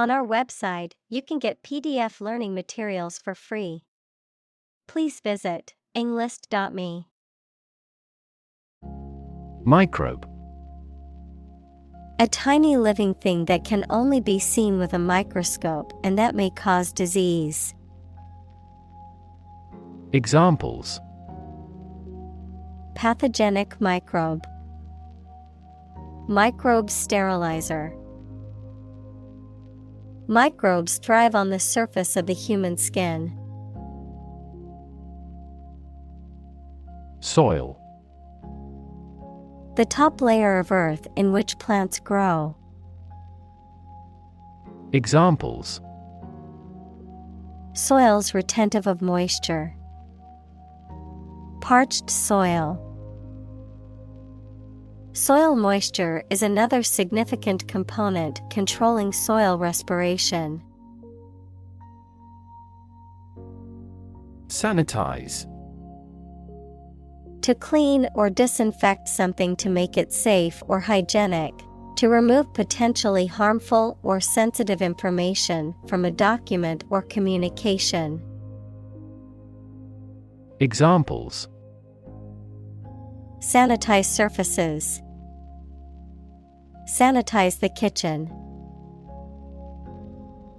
On our website, you can get PDF learning materials for free. Please visit englist.me. Microbe. A tiny living thing that can only be seen with a microscope and that may cause disease. Examples: Pathogenic microbe. Microbe sterilizer. Microbes thrive on the surface of the human skin. Soil. The top layer of earth in which plants grow. Examples: Soils retentive of moisture. Parched soil. Soil moisture is another significant component controlling soil respiration. Sanitize. To clean or disinfect something to make it safe or hygienic, to remove potentially harmful or sensitive information from a document or communication. Examples: Sanitize surfaces. Sanitize the kitchen.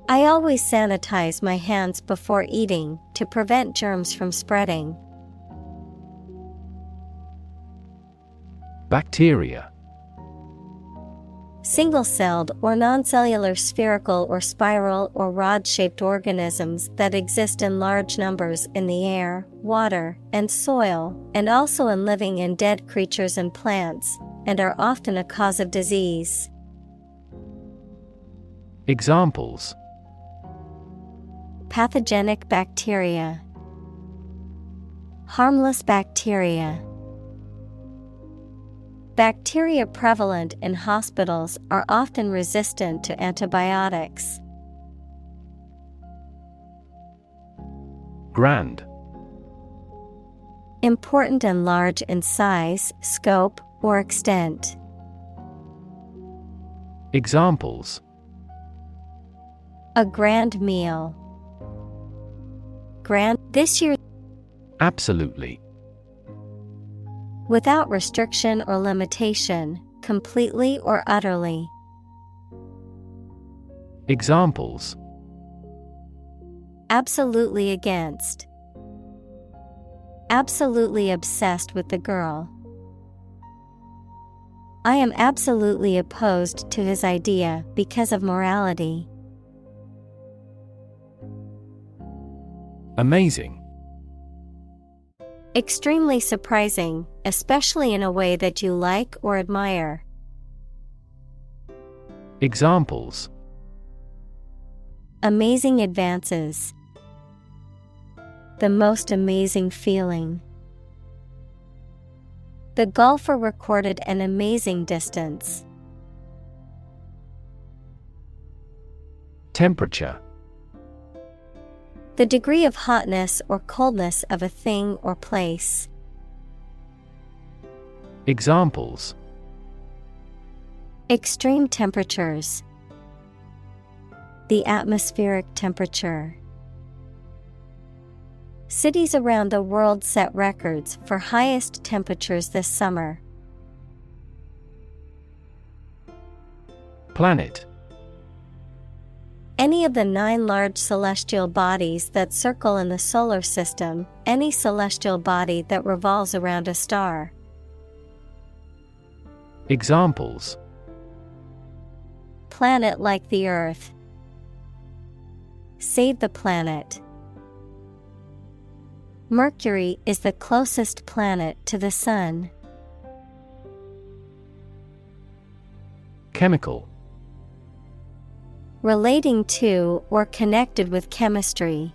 I always sanitize my hands before eating to prevent germs from spreading. Bacteria. Single-celled or non-cellular spherical or spiral or rod-shaped organisms that exist in large numbers in the air, water, and soil, and also in living and dead creatures and plants, and are often a cause of disease. Examples: Pathogenic bacteria. Harmless bacteria. Bacteria prevalent in hospitals are often resistant to antibiotics. Grand. Important and large in size, scope, or extent. Examples: A grand meal. Grand this year. Absolutely. Without restriction or limitation, completely or utterly. Examples: Absolutely against. Absolutely obsessed with the girl. I am absolutely opposed to his idea because of morality. Amazing. Extremely surprising, especially in a way that you like or admire. Examples: Amazing advances. The most amazing feeling. The golfer recorded an amazing distance. Temperature. The degree of hotness or coldness of a thing or place. Examples: Extreme temperatures. The atmospheric temperature. Cities around the world set records for highest temperatures this summer. Planet. Any of the 9 large celestial bodies that circle in the solar system, any celestial body that revolves around a star. Examples: Planet like the Earth. Save the planet. Mercury is the closest planet to the Sun. Chemical. Relating to or connected with chemistry.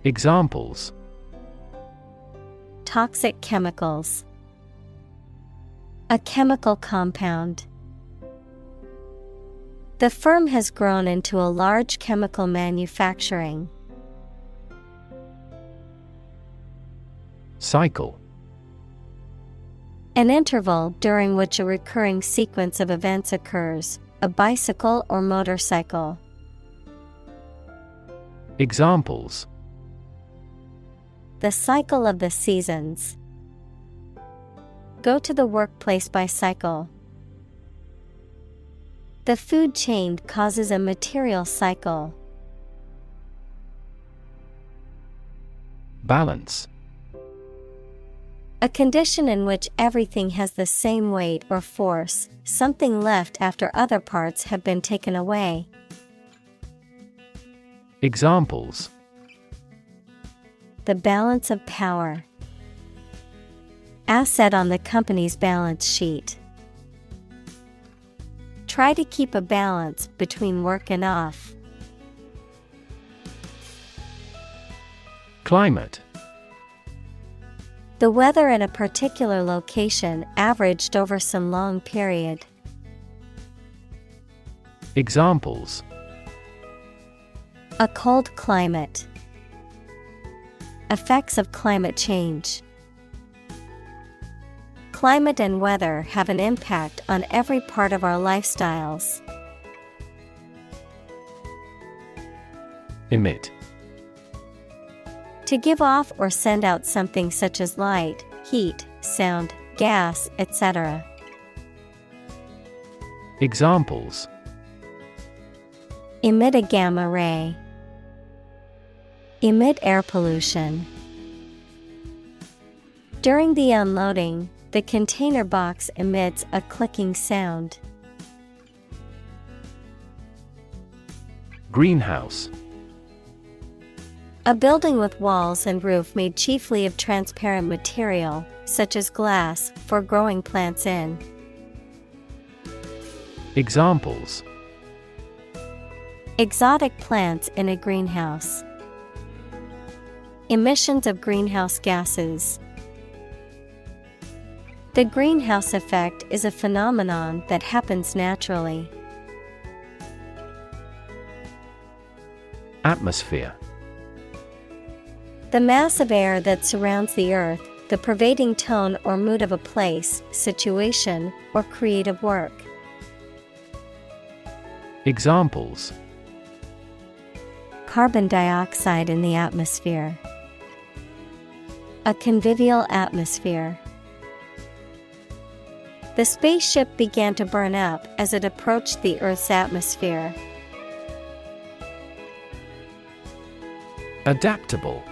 Examples: Toxic chemicals. A chemical compound. The firm has grown into a large chemical manufacturing. Cycle. An interval during which a recurring sequence of events occurs, a bicycle or motorcycle. Examples: The cycle of the seasons. Go to the workplace by cycle. The food chain causes a material cycle. Balance. A condition in which everything has the same weight or force, something left after other parts have been taken away. Examples: The balance of power. Asset on the company's balance sheet. Try to keep a balance between work and off. Climate. The weather in a particular location averaged over some long period. Examples: A cold climate. Effects of climate change. Climate and weather have an impact on every part of our lifestyles. Emit. To give off or send out something such as light, heat, sound, gas, etc. Examples: Emit a gamma ray. Emit air pollution. During the unloading, the container box emits a clicking sound. Greenhouse. A building with walls and roof made chiefly of transparent material, such as glass, for growing plants in. Examples: Exotic plants in a greenhouse. Emissions of greenhouse gases. The greenhouse effect is a phenomenon that happens naturally. Atmosphere. The mass of air that surrounds the earth, the pervading tone or mood of a place, situation, or creative work. Examples: Carbon dioxide in the atmosphere. A convivial atmosphere. The spaceship began to burn up as it approached the Earth's atmosphere. Adaptable.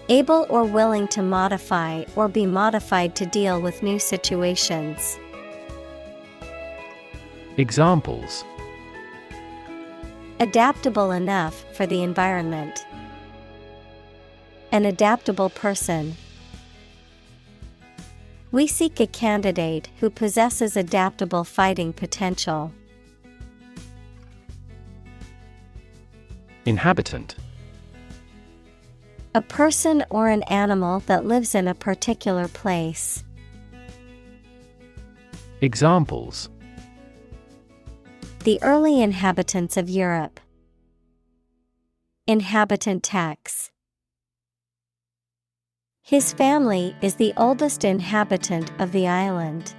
Able or willing to modify or be modified to deal with new situations. Examples: Adaptable enough for the environment. An adaptable person. We seek a candidate who possesses adaptable fighting potential. Inhabitant. A person or an animal that lives in a particular place. Examples: The early inhabitants of Europe. Inhabitant tax. His family is the oldest inhabitant of the island.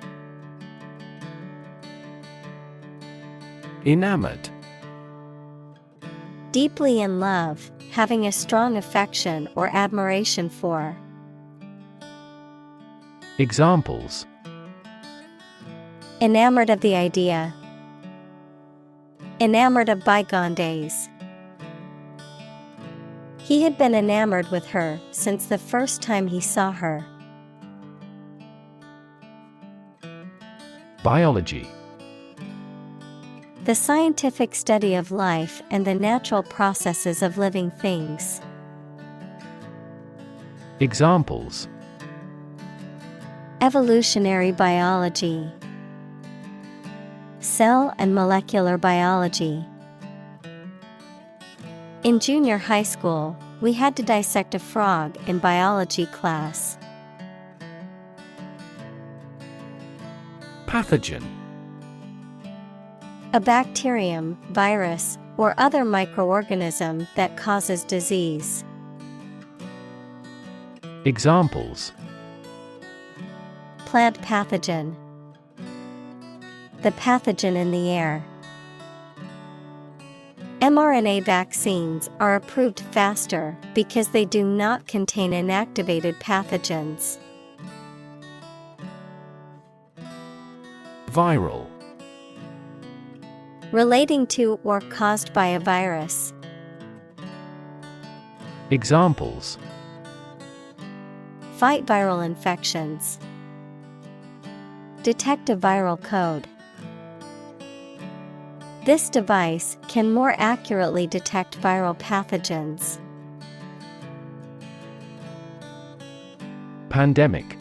Enamored. Deeply in love, having a strong affection or admiration for. Examples: Enamored of the idea. Enamored of bygone days. He had been enamored with her since the first time he saw her. Biology. The scientific study of life and the natural processes of living things. Examples: Evolutionary biology. Cell and molecular biology. In junior high school, we had to dissect a frog in biology class. Pathogen. A bacterium, virus, or other microorganism that causes disease. Examples: Plant pathogen. the pathogen in the air. mRNA vaccines are approved faster because they do not contain inactivated pathogens. Viral. Relating to or caused by a virus. Examples: Fight viral infections. Detect a viral code. This device can more accurately detect viral pathogens. Pandemic.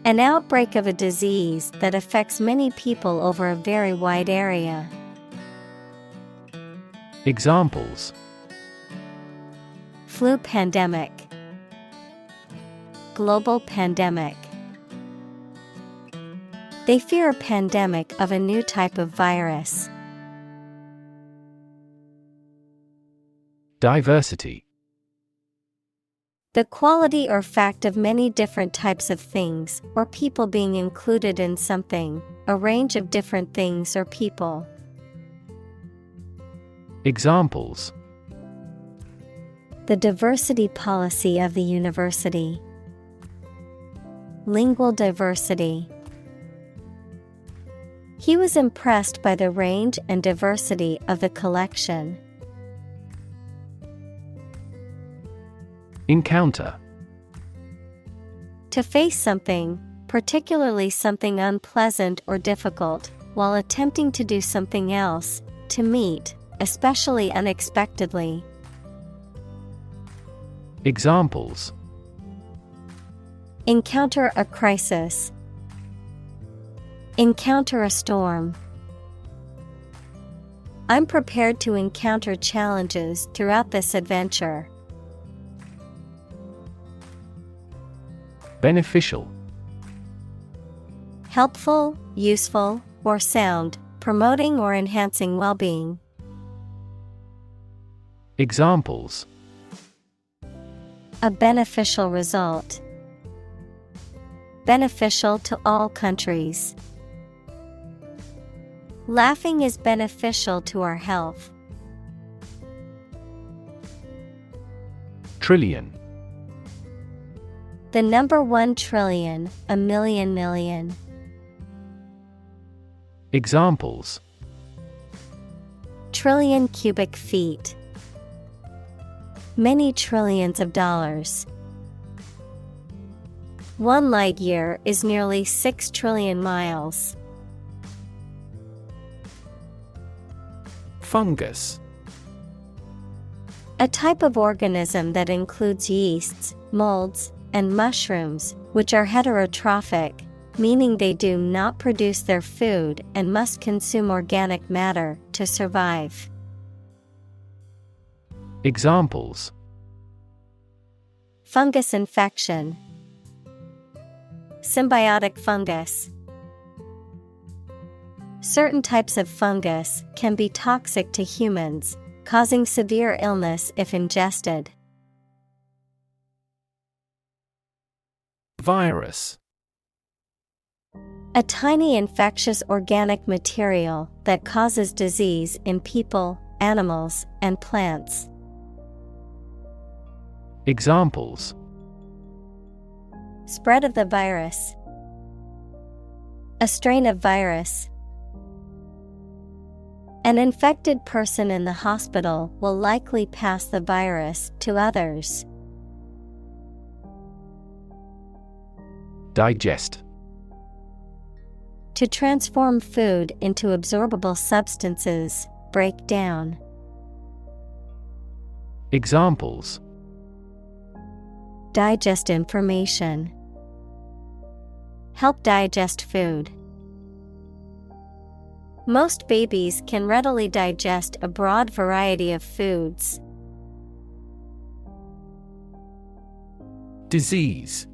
An outbreak of a disease that affects many people over a very wide area. Examples: Flu pandemic. Global pandemic. They fear a pandemic of a new type of virus. Diversity. The quality or fact of many different types of things or people being included in something, a range of different things or people. Examples: The diversity policy of the university. Lingual diversity. He was impressed by the range and diversity of the collection. Encounter. To face something, particularly something unpleasant or difficult, while attempting to do something else, to meet, especially unexpectedly. Examples: Encounter a crisis. Encounter a storm. I'm prepared to encounter challenges throughout this adventure. Beneficial. Helpful, useful, or sound, promoting or enhancing well-being. Examples: A beneficial result. Beneficial to all countries. Laughing is beneficial to our health. Trillion. The number 1 trillion, a million million. Examples: Trillion cubic feet. Many trillions of dollars. 1 light year is nearly 6 trillion miles. Fungus. A type of organism that includes yeasts, molds, and mushrooms, which are heterotrophic, meaning they do not produce their food and must consume organic matter to survive. Examples: Fungus infection. Symbiotic fungus. Certain types of fungus can be toxic to humans, causing severe illness if ingested. Virus. A tiny infectious organic material that causes disease in people, animals, and plants. Examples: Spread of the virus. A strain of virus. An infected person in the hospital will likely pass the virus to others. Digest. To transform food into absorbable substances, break down. Examples: Digest information. Help digest food. Most babies can readily digest a broad variety of foods. Disease.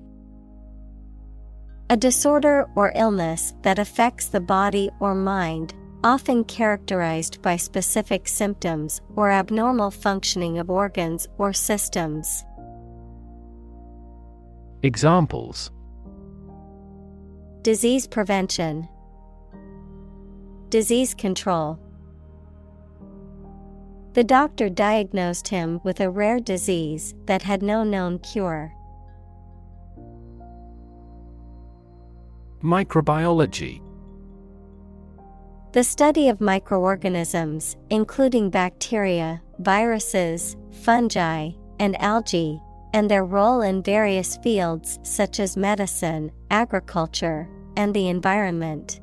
A disorder or illness that affects the body or mind, often characterized by specific symptoms or abnormal functioning of organs or systems. Examples: Disease prevention. Disease control. The doctor diagnosed him with a rare disease that had no known cure. Microbiology. The study of microorganisms, including bacteria, viruses, fungi, and algae, and their role in various fields such as medicine, agriculture, and the environment.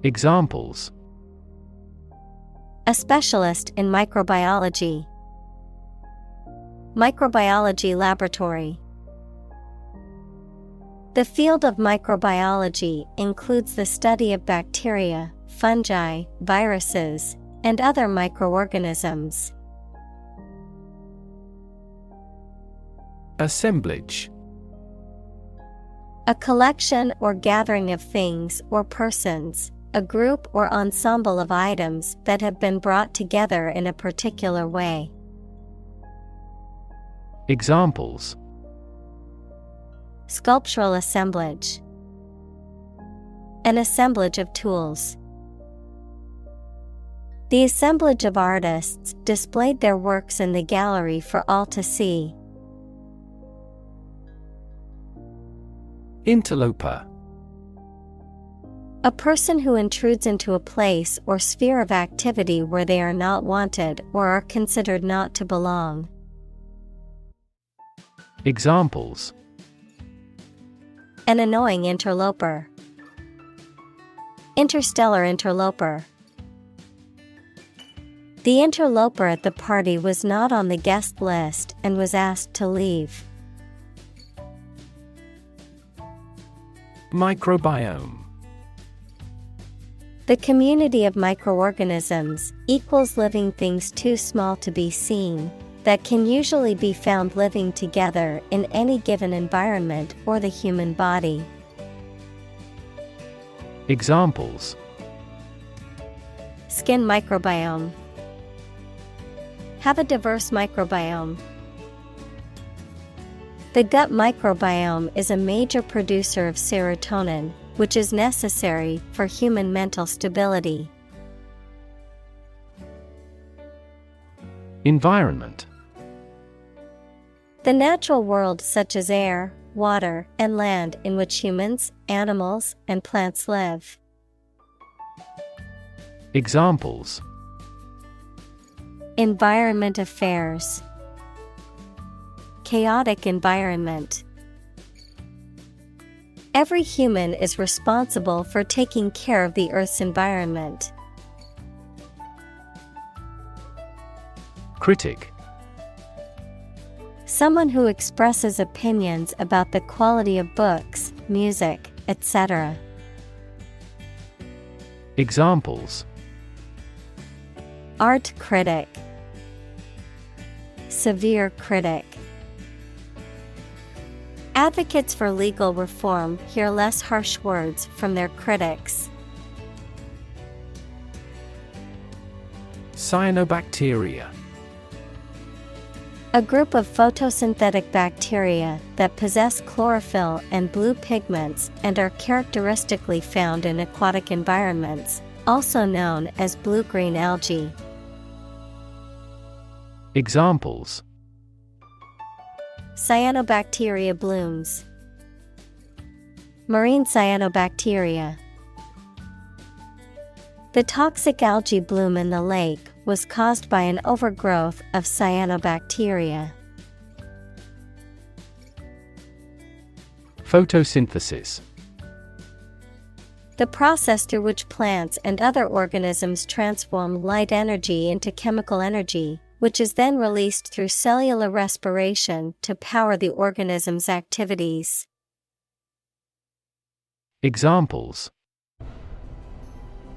Examples: A specialist in microbiology. Microbiology laboratory. The field of microbiology includes the study of bacteria, fungi, viruses, and other microorganisms. Assemblage. A collection or gathering of things or persons, a group or ensemble of items that have been brought together in a particular way. Examples: Sculptural assemblage. An assemblage of tools. The assemblage of artists displayed their works in the gallery for all to see. Interloper. A person who intrudes into a place or sphere of activity where they are not wanted or are considered not to belong. Examples: An annoying interloper. Interstellar interloper. The interloper at the party was not on the guest list and was asked to leave. Microbiome. The community of microorganisms equals living things too small to be seen, that can usually be found living together in any given environment or the human body. Examples: Skin microbiome. Have a diverse microbiome. The gut microbiome is a major producer of serotonin, which is necessary for human mental stability. Environment. The natural world such as air, water, and land in which humans, animals, and plants live. Examples: Environment affairs. Chaotic environment. Every human is responsible for taking care of the Earth's environment. Critic. Someone who expresses opinions about the quality of books, music, etc. Examples: Art critic. Severe critic. Advocates for legal reform hear less harsh words from their critics. Cyanobacteria. A group of photosynthetic bacteria that possess chlorophyll and blue pigments and are characteristically found in aquatic environments, also known as blue-green algae. Examples: Cyanobacteria blooms. Marine cyanobacteria. The toxic algae bloom in the lake was caused by an overgrowth of cyanobacteria. Photosynthesis. The process through which plants and other organisms transform light energy into chemical energy, which is then released through cellular respiration to power the organism's activities. Examples: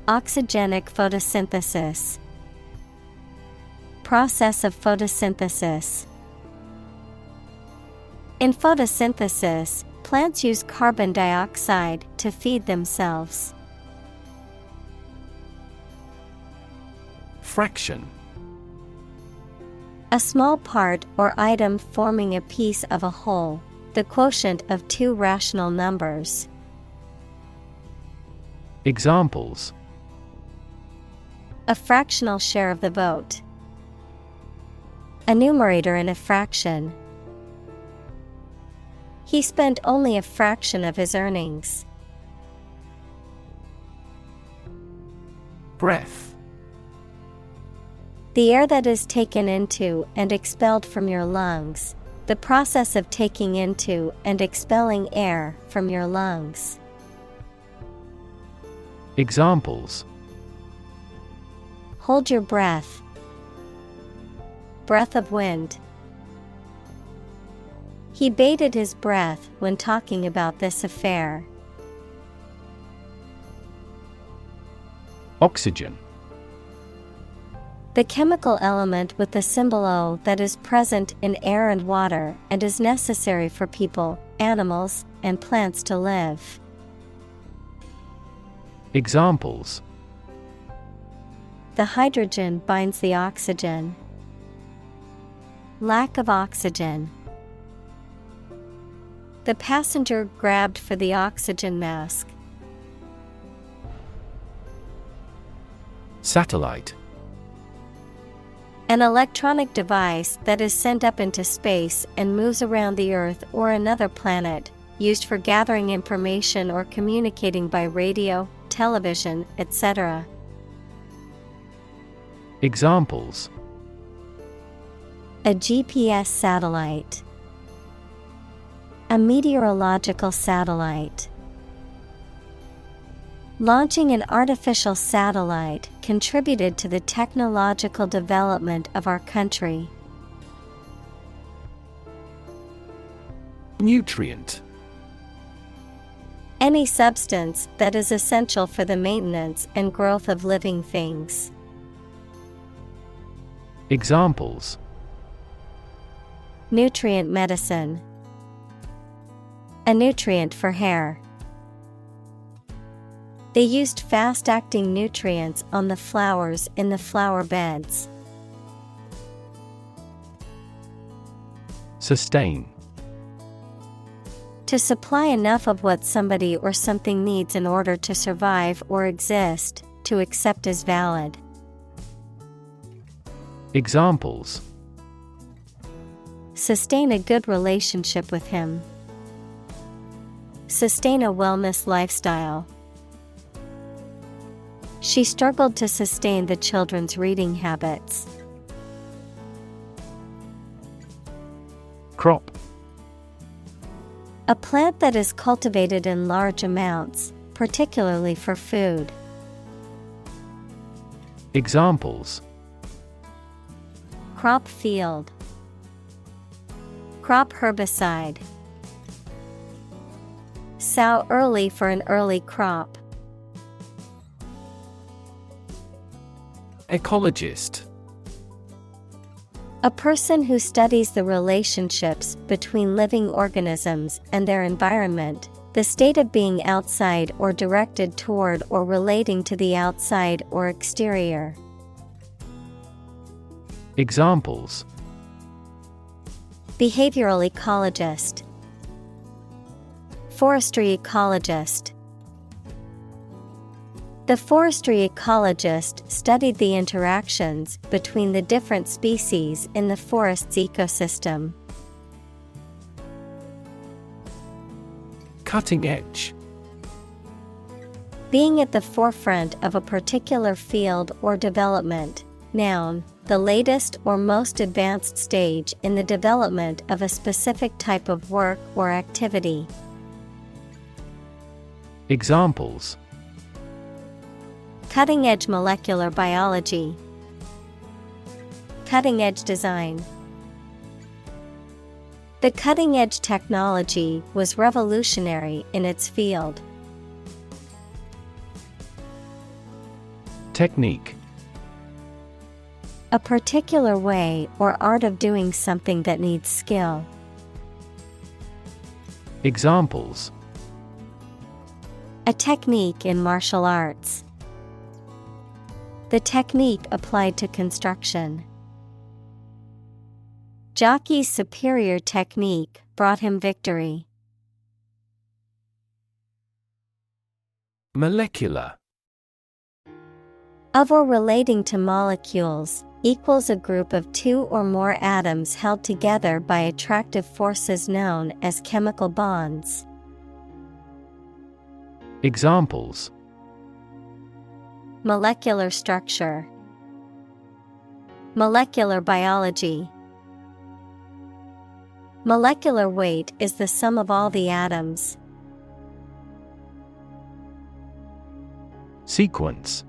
Oxygenic photosynthesis. Process of photosynthesis. In photosynthesis, plants use carbon dioxide to feed themselves. Fraction. A small part or item forming a piece of a whole, the quotient of two rational numbers. Examples: a fractional share of the vote, a numerator in a fraction. He spent only a fraction of his earnings. Breath. The air that is taken into and expelled from your lungs. The process of taking into and expelling air from your lungs. Examples: hold your breath, breath of wind. He bated his breath when talking about this affair. Oxygen. The chemical element with the symbol O that is present in air and water and is necessary for people, animals, and plants to live. Examples: the hydrogen binds the oxygen. Lack of oxygen. The passenger grabbed for the oxygen mask. Satellite. An electronic device that is sent up into space and moves around the Earth or another planet, used for gathering information or communicating by radio, television, etc. Examples: a GPS satellite, a meteorological satellite. Launching an artificial satellite contributed to the technological development of our country. Nutrient. Any substance that is essential for the maintenance and growth of living things. Examples: nutrient medicine, a nutrient for hair. They used fast-acting nutrients on the flowers in the flower beds. Sustain. To supply enough of what somebody or something needs in order to survive or exist, to accept as valid. Examples: sustain a good relationship with him. Sustain a wellness lifestyle. She struggled to sustain the children's reading habits. Crop. A plant that is cultivated in large amounts, particularly for food. Examples: crop field, crop herbicide. Sow early for an early crop. Ecologist. A person who studies the relationships between living organisms and their environment, the state of being outside or directed toward or relating to the outside or exterior. Examples: behavioral ecologist, forestry ecologist. The forestry ecologist studied the interactions between the different species in the forest's ecosystem. Cutting edge. Being at the forefront of a particular field or development. Noun, the latest or most advanced stage in the development of a specific type of work or activity. Examples: cutting-edge molecular biology, cutting-edge design. The cutting-edge technology was revolutionary in its field. Technique. A particular way or art of doing something that needs skill. Examples: a technique in martial arts. The technique applied to construction. Jockey's superior technique brought him victory. Molecular. Of or relating to molecules, equals a group of two or more atoms held together by attractive forces known as chemical bonds. Examples: Molecular structure, molecular biology. Molecular weight is the sum of all the atoms. Sequence.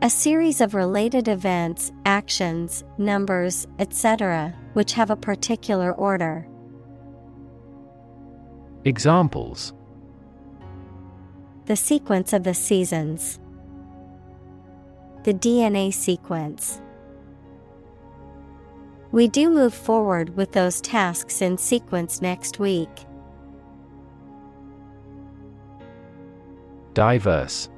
A series of related events, actions, numbers, etc., which have a particular order. Examples: The sequence of the seasons. The DNA sequence. We do move forward with those tasks in sequence next week. Diverse.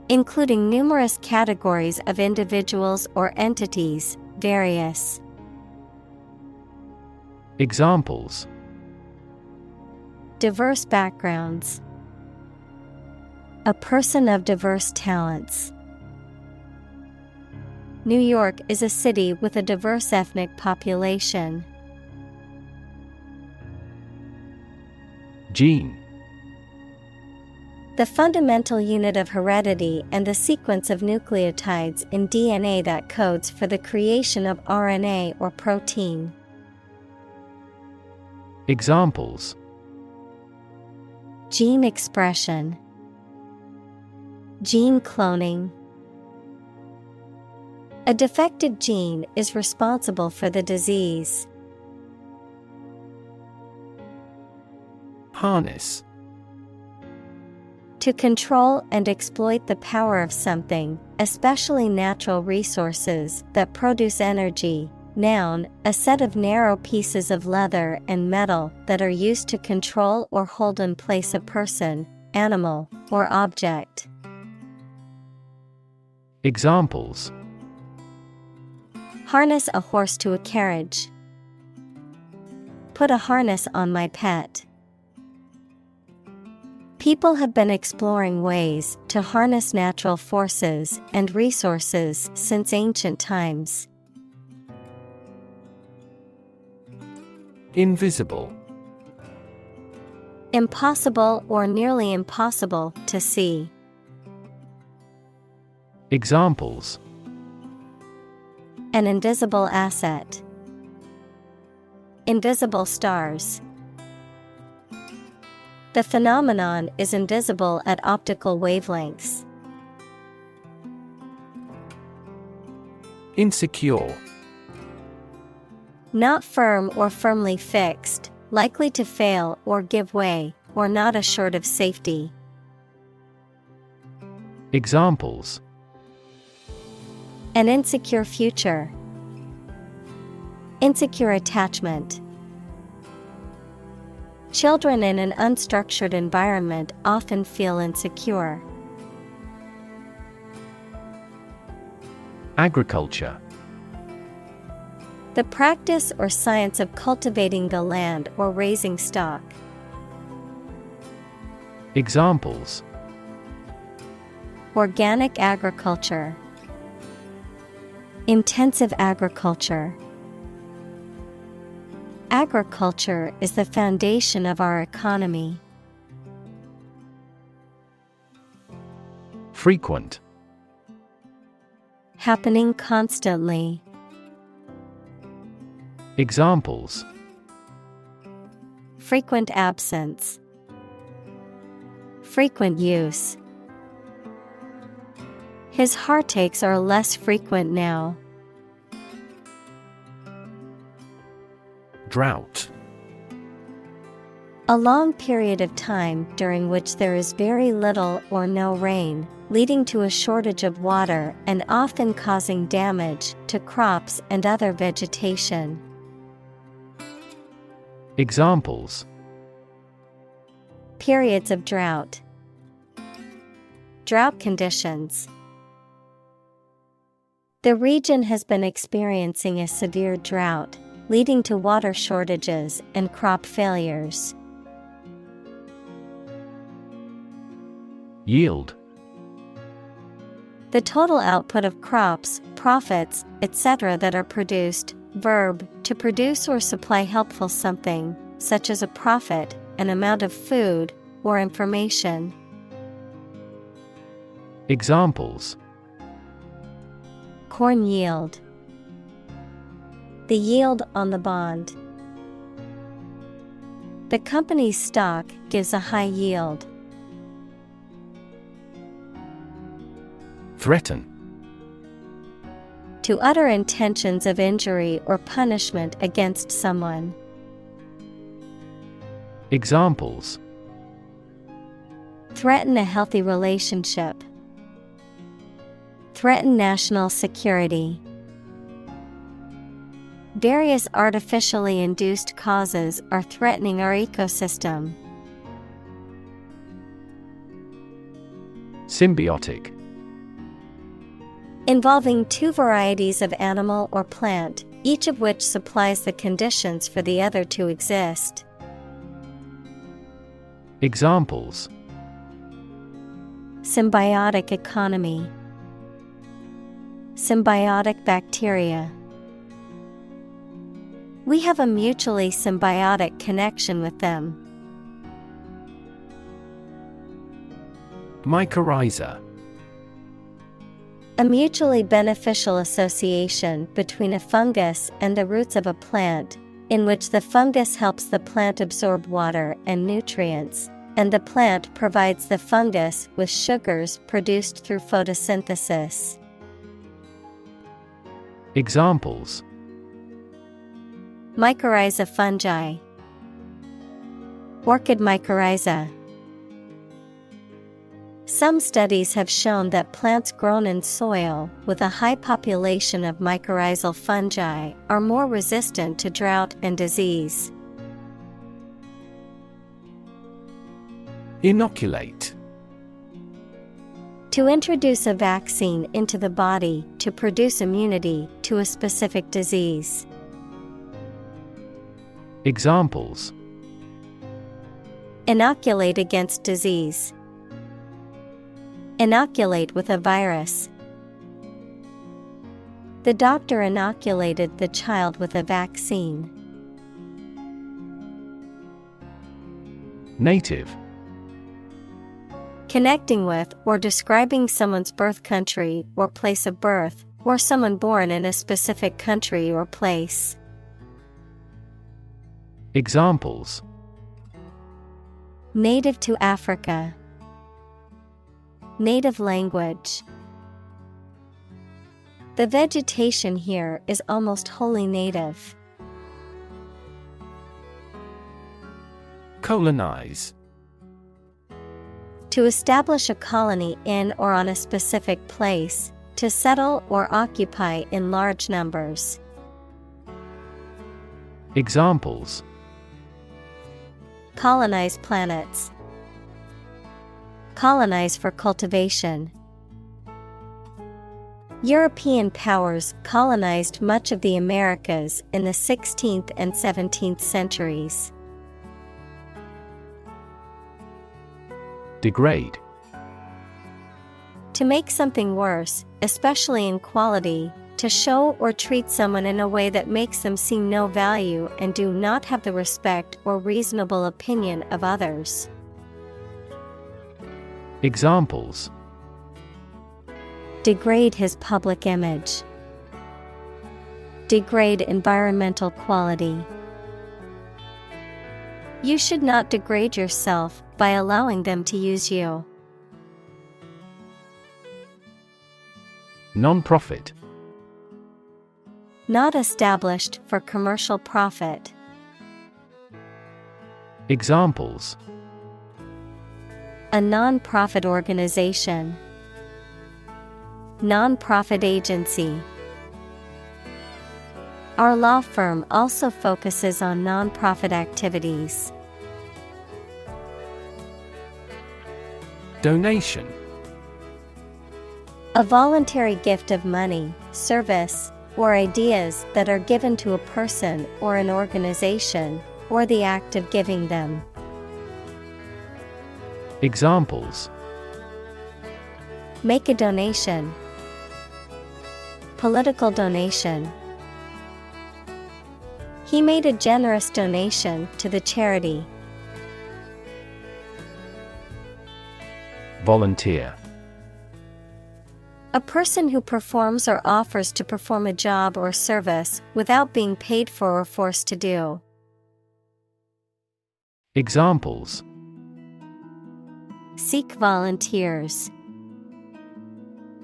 Including numerous categories of individuals or entities, various. Examples: Diverse backgrounds. A person of diverse talents. New York is a city with a diverse ethnic population. Gene. The fundamental unit of heredity and the sequence of nucleotides in DNA that codes for the creation of RNA or protein. Examples: Gene expression. Gene cloning. A defective gene is responsible for the disease. Harness. To control and exploit the power of something, especially natural resources that produce energy. Noun, a set of narrow pieces of leather and metal that are used to control or hold in place a person, animal, or object. Examples: Harness a horse to a carriage. Put a harness on my pet. People have been exploring ways to harness natural forces and resources since ancient times. Invisible. Impossible or nearly impossible to see. Examples: An invisible asset. Invisible stars. The phenomenon is invisible at optical wavelengths. Insecure. Not firm or firmly fixed, likely to fail or give way, or not assured of safety. Examples: An insecure future. Insecure attachment. Children in an unstructured environment often feel insecure. Agriculture. The practice or science of cultivating the land or raising stock. Examples: Organic agriculture. Intensive agriculture. Agriculture is the foundation of our economy. Frequent. Happening constantly. Examples: Frequent absence. Frequent use. His heartaches are less frequent now. Drought. A long period of time during which there is very little or no rain, leading to a shortage of water and often causing damage to crops and other vegetation. Examples: Periods of drought. Drought conditions. The region has been experiencing a severe drought, leading to water shortages and crop failures. Yield. The total output of crops, profits, etc. that are produced. Verb, to produce or supply helpful something, such as a profit, an amount of food, or information. Examples: Corn yield. The yield on the bond. The company's stock gives a high yield. Threaten. To utter intentions of injury or punishment against someone. Examples: Threaten a healthy relationship. Threaten national security. Various artificially induced causes are threatening our ecosystem. Symbiotic. Involving two varieties of animal or plant, each of which supplies the conditions for the other to exist. Examples: Symbiotic economy. Symbiotic bacteria. We have a mutually symbiotic connection with them. Mycorrhiza. A mutually beneficial association between a fungus and the roots of a plant, in which the fungus helps the plant absorb water and nutrients, and the plant provides the fungus with sugars produced through photosynthesis. Examples: Mycorrhiza fungi. Orchid mycorrhiza. Some studies have shown that plants grown in soil with a high population of mycorrhizal fungi are more resistant to drought and disease. Inoculate. To introduce a vaccine into the body to produce immunity to a specific disease. Examples: Inoculate against disease. Inoculate with a virus. The doctor inoculated the child with a vaccine. Native. Connecting with or describing someone's birth country or place of birth, or someone born in a specific country or place. Examples: Native to Africa. Native language. The vegetation here is almost wholly native. Colonize. To establish a colony in or on a specific place, to settle or occupy in large numbers. Examples: Colonize planets. Colonize for cultivation. European powers colonized much of the Americas in the 16th and 17th centuries. Degrade. To make something worse, especially in quality, to show or treat someone in a way that makes them see no value and do not have the respect or reasonable opinion of others. Examples: Degrade his public image. Degrade environmental quality. You should not degrade yourself by allowing them to use you. Non-profit. Not established for commercial profit. Examples: A non-profit organization. Non-profit agency. Our law firm also focuses on non-profit activities. Donation. A voluntary gift of money, service, or ideas that are given to a person or an organization, or the act of giving them. Examples: Make a donation. Political donation. He made a generous donation to the charity. Volunteer. A person who performs or offers to perform a job or service without being paid for or forced to do. Examples: Seek volunteers.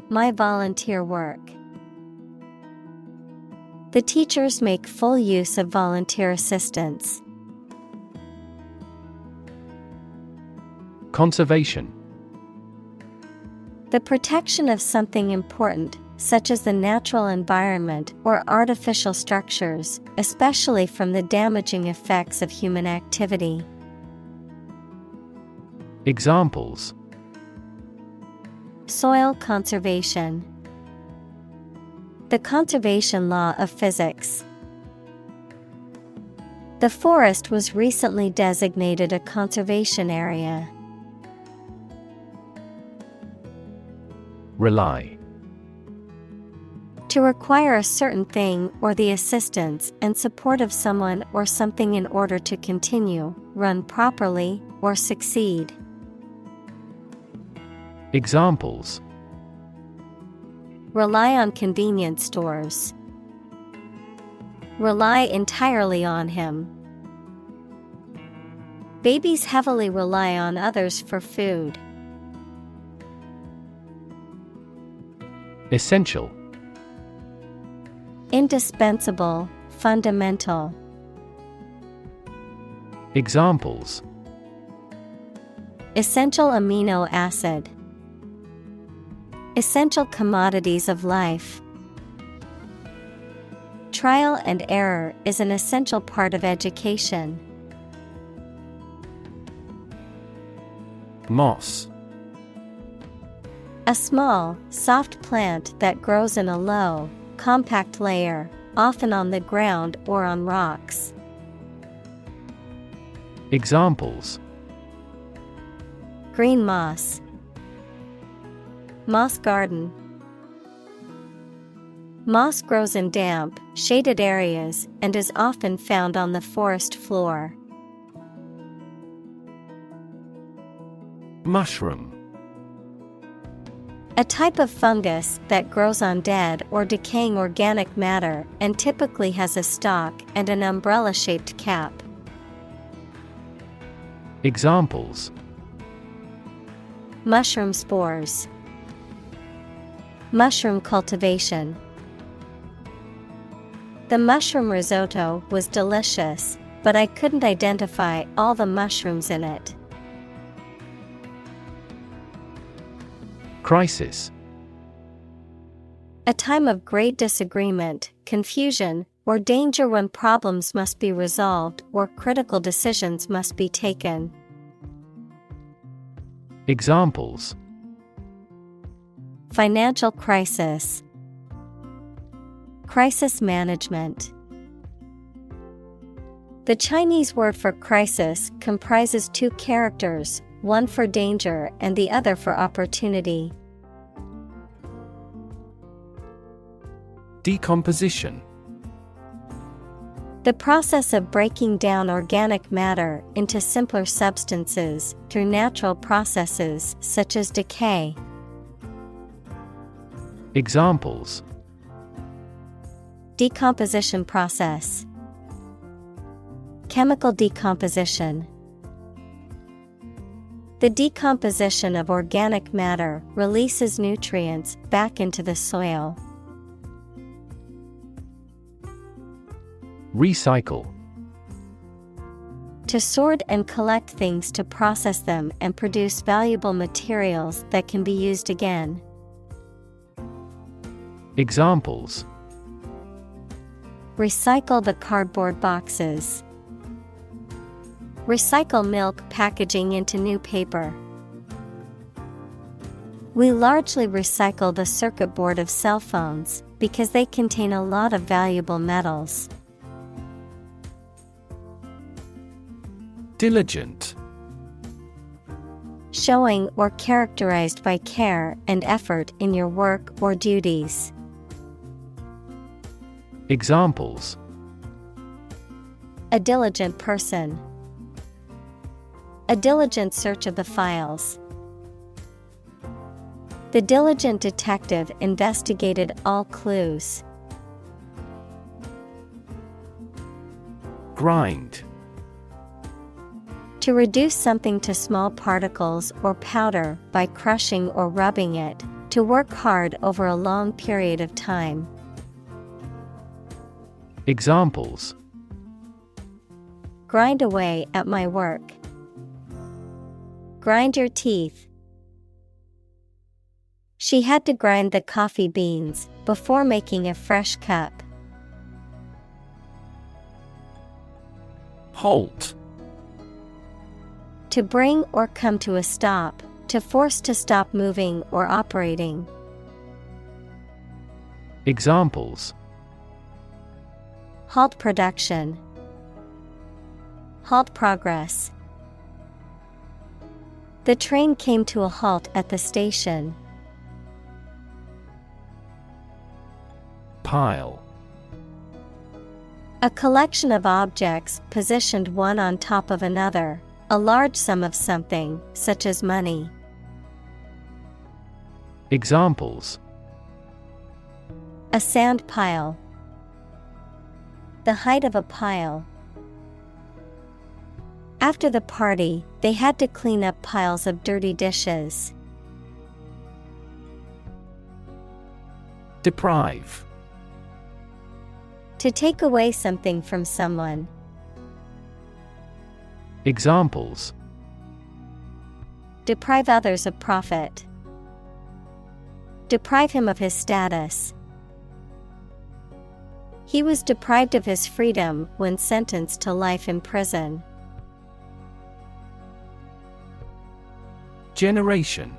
My volunteer work. The teachers make full use of volunteer assistance. Conservation. The protection of something important, such as the natural environment or artificial structures, especially from the damaging effects of human activity. Examples: Soil conservation. The conservation law of physics. The forest was recently designated a conservation area. Rely. To require a certain thing or the assistance and support of someone or something in order to continue, run properly, or succeed. Examples: Rely on convenience stores. Rely entirely on him. Babies heavily rely on others for food. Essential. Indispensable, fundamental. Examples: Essential amino acid. Essential commodities of life. Trial and error is an essential part of education. Moss. A small, soft plant that grows in a low, compact layer, often on the ground or on rocks. Examples: Green moss. Moss garden. Moss grows in damp, shaded areas and is often found on the forest floor. Mushroom. A type of fungus that grows on dead or decaying organic matter and typically has a stalk and an umbrella-shaped cap. Examples: Mushroom spores. Mushroom cultivation. The mushroom risotto was delicious, but I couldn't identify all the mushrooms in it. Crisis. A time of great disagreement, confusion, or danger when problems must be resolved or critical decisions must be taken. Examples: Financial crisis. Crisis management. The Chinese word for crisis comprises two characters, one for danger and the other for opportunity. Decomposition. The process of breaking down organic matter into simpler substances through natural processes such as decay. Examples: Decomposition process. Chemical decomposition. The decomposition of organic matter releases nutrients back into the soil. Recycle. To sort and collect things to process them and produce valuable materials that can be used again. Examples: Recycle the cardboard boxes. Recycle milk packaging into new paper. We largely recycle the circuit board of cell phones because they contain a lot of valuable metals. Diligent. showing or characterized by care and effort in your work or duties. Examples: A diligent person. A diligent search of the files. The diligent detective investigated all clues. Grind. To reduce something to small particles or powder by crushing or rubbing it, to work hard over a long period of time. Examples: Grind away at my work. Grind your teeth. She had to grind the coffee beans before making a fresh cup. Halt. To bring or come to a stop, to force to stop moving or operating. Examples: Halt production. Halt progress. The train came to a halt at the station. Pile. A collection of objects positioned one on top of another, a large sum of something, such as money. Examples: A sand pile. The height of a pile. After the party, they had to clean up piles of dirty dishes. Deprive. To take away something from someone. Examples: Deprive others of profit. Deprive him of his status. He was deprived of his freedom when sentenced to life in prison. Generation.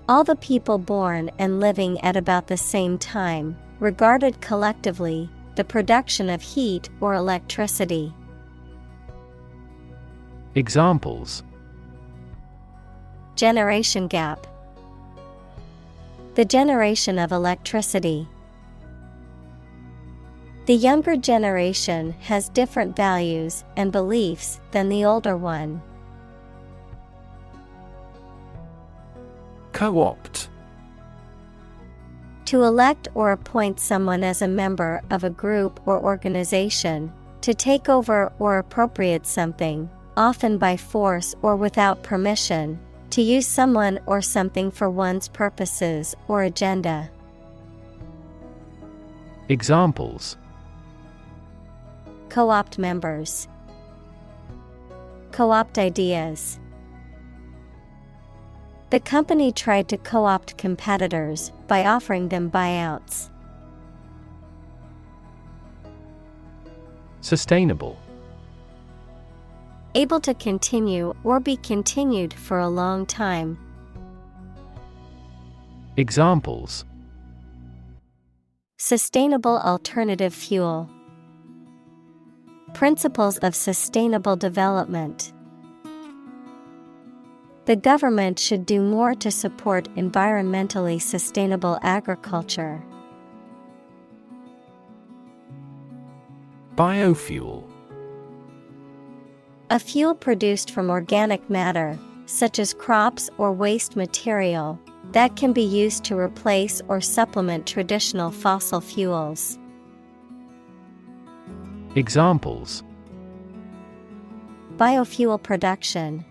All the people born and living at about the same time, regarded collectively, the production of heat or electricity. Examples: Generation gap. The generation of electricity. The younger generation has different values and beliefs than the older one. Co-opt. To elect or appoint someone as a member of a group or organization, to take over or appropriate something, often by force or without permission, to use someone or something for one's purposes or agenda. Examples: Co-opt members. Co-opt ideas. The company tried to co-opt competitors by offering them buyouts. Sustainable. Able to continue or be continued for a long time. Examples: Sustainable alternative fuel. Principles of sustainable development. The government should do more to support environmentally sustainable agriculture. Biofuel. A fuel produced from organic matter, such as crops or waste material, that can be used to replace or supplement traditional fossil fuels. Examples: Biofuel production.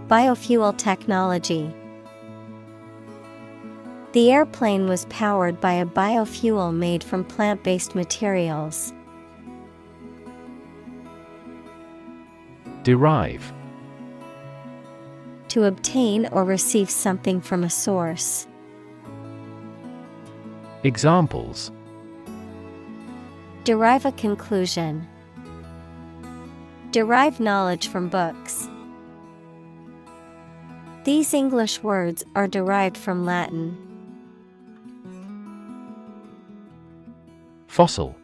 Biofuel technology. The airplane was powered by a biofuel made from plant-based materials. Derive. To obtain or receive something from a source. Examples: Derive a conclusion. Derive knowledge from books. These English words are derived from Latin. Fossil.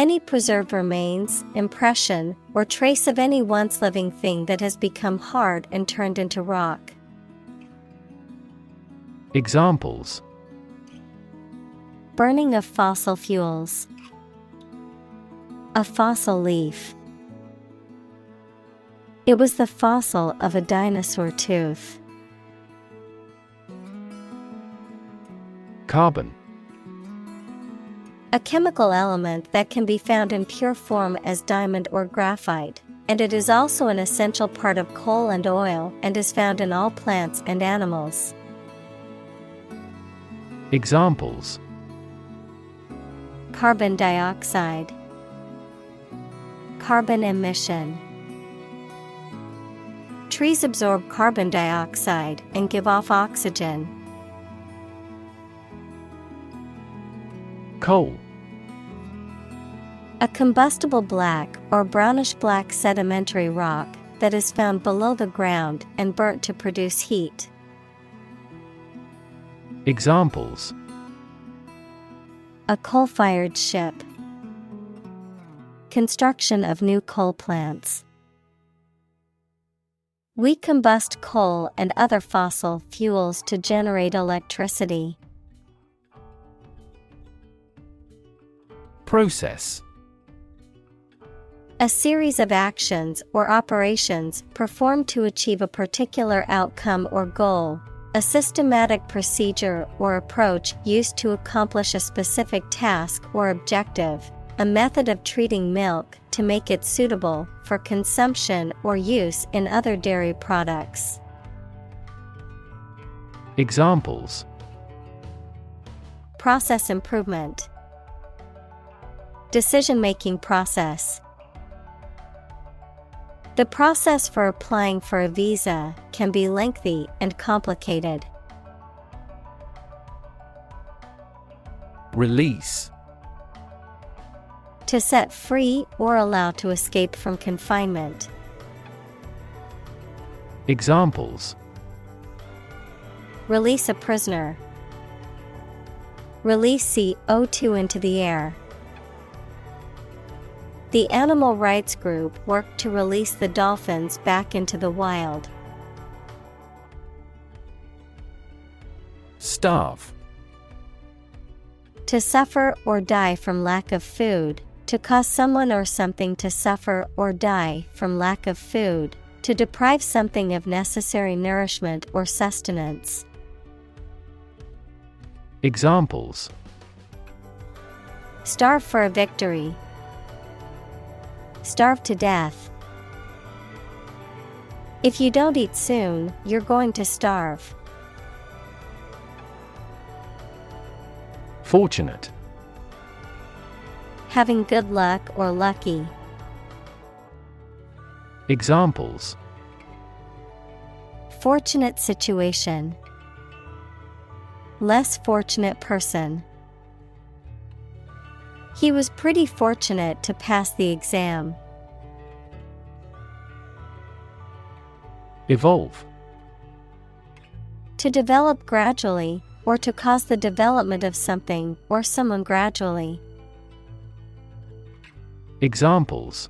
Any preserved remains, impression, or trace of any once living thing that has become hard and turned into rock. Examples: Burning of fossil fuels. A fossil leaf. It was the fossil of a dinosaur tooth. Carbon. A chemical element that can be found in pure form as diamond or graphite, and it is also an essential part of coal and oil and is found in all plants and animals. Examples: Carbon dioxide. Carbon emission. Trees absorb carbon dioxide and give off oxygen. Coal. A combustible black or brownish-black sedimentary rock that is found below the ground and burnt to produce heat. Examples: A coal-fired ship. Construction of new coal plants. We combust coal and other fossil fuels to generate electricity. Process. A series of actions or operations performed to achieve a particular outcome or goal. A systematic procedure or approach used to accomplish a specific task or objective. A method of treating milk to make it suitable for consumption or use in other dairy products. Examples: Process improvement. Decision-making process. The process for applying for a visa can be lengthy and complicated. Release. To set free or allow to escape from confinement. Examples: Release a prisoner. Release CO2 into the air. The animal rights group worked to release the dolphins back into the wild. Starve. To suffer or die from lack of food, to cause someone or something to suffer or die from lack of food, to deprive something of necessary nourishment or sustenance. Examples: Starve for a victory. Starve to death. If you don't eat soon, you're going to starve. Fortunate. Having good luck or lucky. Examples: Fortunate situation. Less fortunate person. He was pretty fortunate to pass the exam. Evolve. To develop gradually, or to cause the development of something or someone gradually. Examples: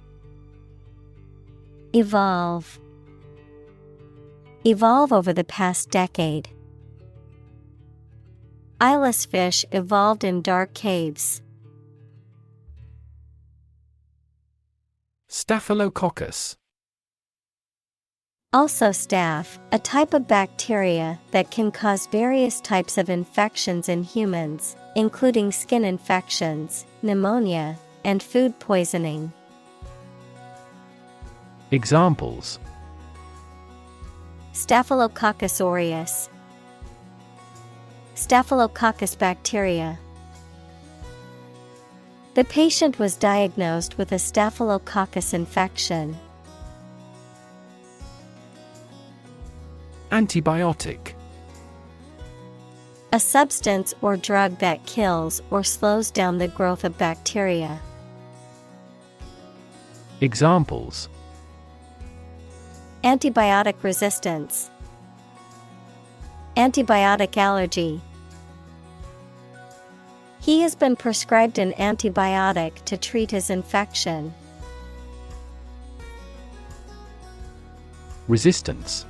Evolve. Evolve over the past decade. Eyeless fish evolved in dark caves. Staphylococcus. Also staph, a type of bacteria that can cause various types of infections in humans, including skin infections, pneumonia, and food poisoning. Examples: Staphylococcus aureus. Staphylococcus bacteria. The patient was diagnosed with a staphylococcus infection. Antibiotic. A substance or drug that kills or slows down the growth of bacteria. Examples: Antibiotic resistance. Antibiotic allergy. He has been prescribed an antibiotic to treat his infection. Resistance.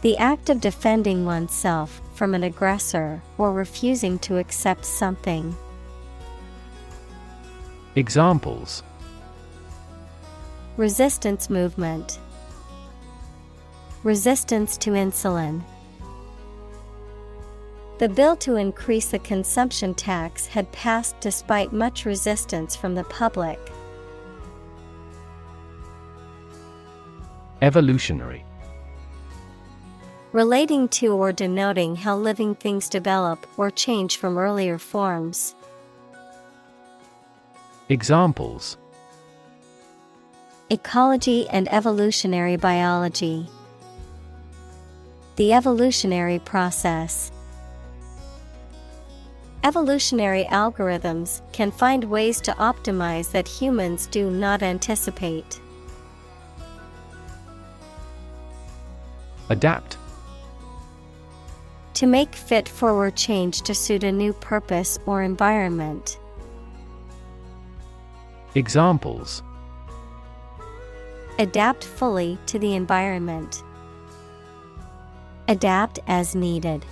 The act of defending oneself from an aggressor or refusing to accept something. Examples: resistance movement, resistance to insulin. The bill to increase the consumption tax had passed despite much resistance from the public. Evolutionary. Relating to or denoting how living things develop or change from earlier forms. Examples: ecology and evolutionary biology. The evolutionary process. Evolutionary algorithms can find ways to optimize that humans do not anticipate. Adapt. To make fit for or change to suit a new purpose or environment. Examples: adapt fully to the environment. Adapt as needed.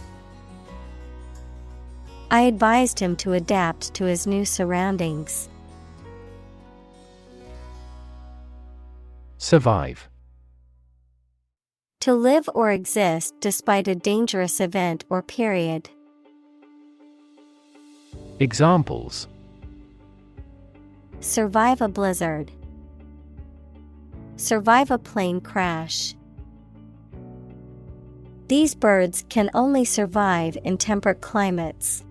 I advised him to adapt to his new surroundings. Survive. To live or exist despite a dangerous event or period. Examples: survive a blizzard. Survive a plane crash. These birds can only survive in temperate climates.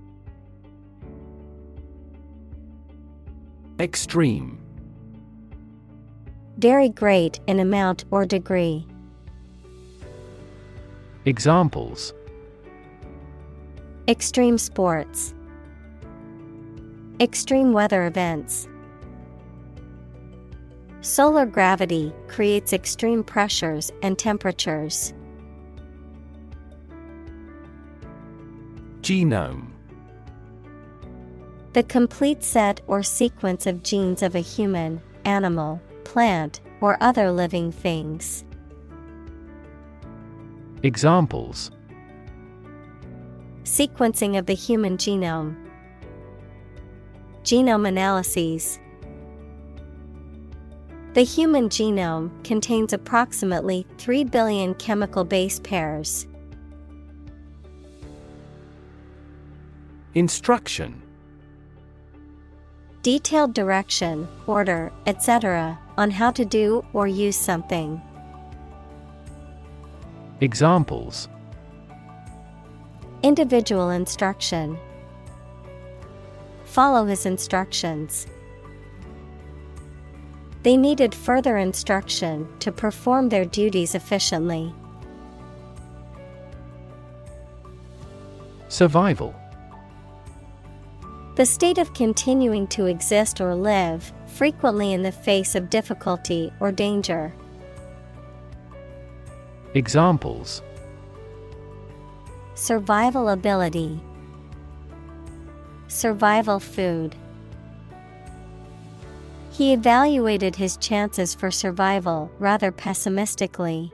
Extreme. Very great in amount or degree. Examples: extreme sports. Extreme weather events. Solar gravity creates extreme pressures and temperatures. Genome. The complete set or sequence of genes of a human, animal, plant, or other living things. Examples: sequencing of the human genome. Genome analyses. The human genome contains approximately 3 billion chemical base pairs. Instruction. Detailed direction, order, etc., on how to do or use something. Examples: individual instruction. Follow his instructions. They needed further instruction to perform their duties efficiently. Survival. The state of continuing to exist or live, frequently in the face of difficulty or danger. Examples: survival ability. Survival food. He evaluated his chances for survival rather pessimistically.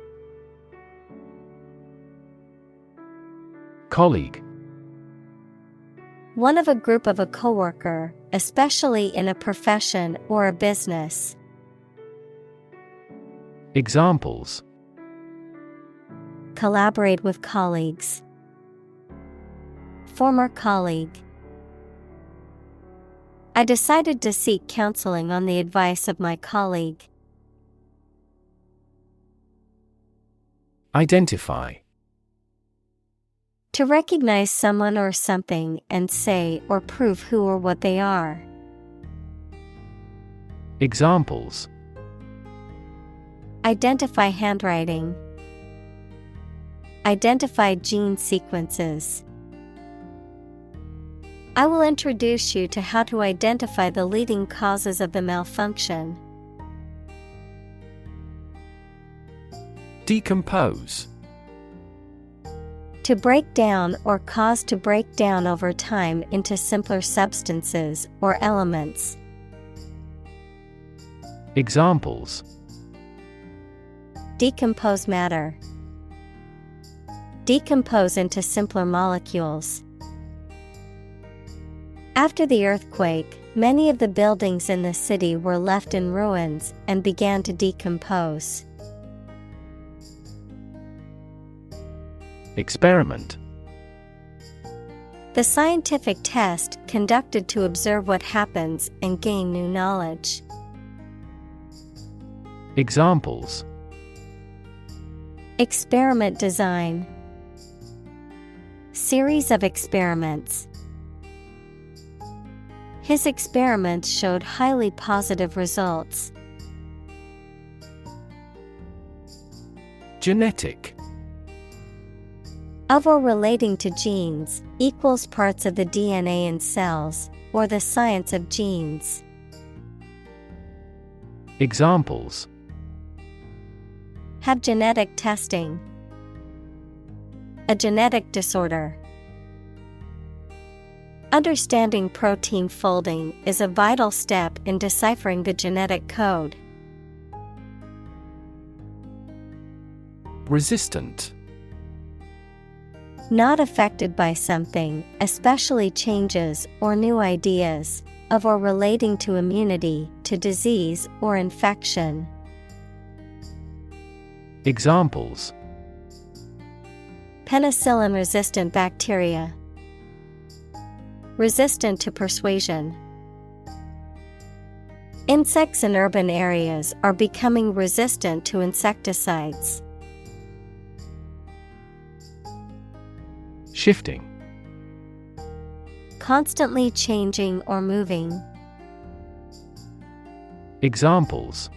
Colleague. One of a group of a coworker, especially in a profession or a business. Examples: collaborate with colleagues. Former colleague. I decided to seek counseling on the advice of my colleague. Identify. To recognize someone or something and say or prove who or what they are. Examples: identify handwriting. Identify gene sequences. I will introduce you to how to identify the leading causes of the malfunction. Decompose. To break down or cause to break down over time into simpler substances or elements. Examples: Decompose matter. Decompose into simpler molecules. After the earthquake, many of the buildings in the city were left in ruins and began to decompose. Experiment. The scientific test conducted to observe what happens and gain new knowledge. Examples: Experiment design. Series of experiments. His experiments showed highly positive results. Genetic. Of or relating to genes, equals parts of the DNA in cells, or the science of genes. Examples: Have genetic testing. A genetic disorder. Understanding protein folding is a vital step in deciphering the genetic code. Resistant. Not affected by something, especially changes or new ideas, of or relating to immunity, to disease or infection. Examples: Penicillin-resistant bacteria. Resistant to persuasion. Insects in urban areas are becoming resistant to insecticides. Shifting. Constantly changing or moving. Examples: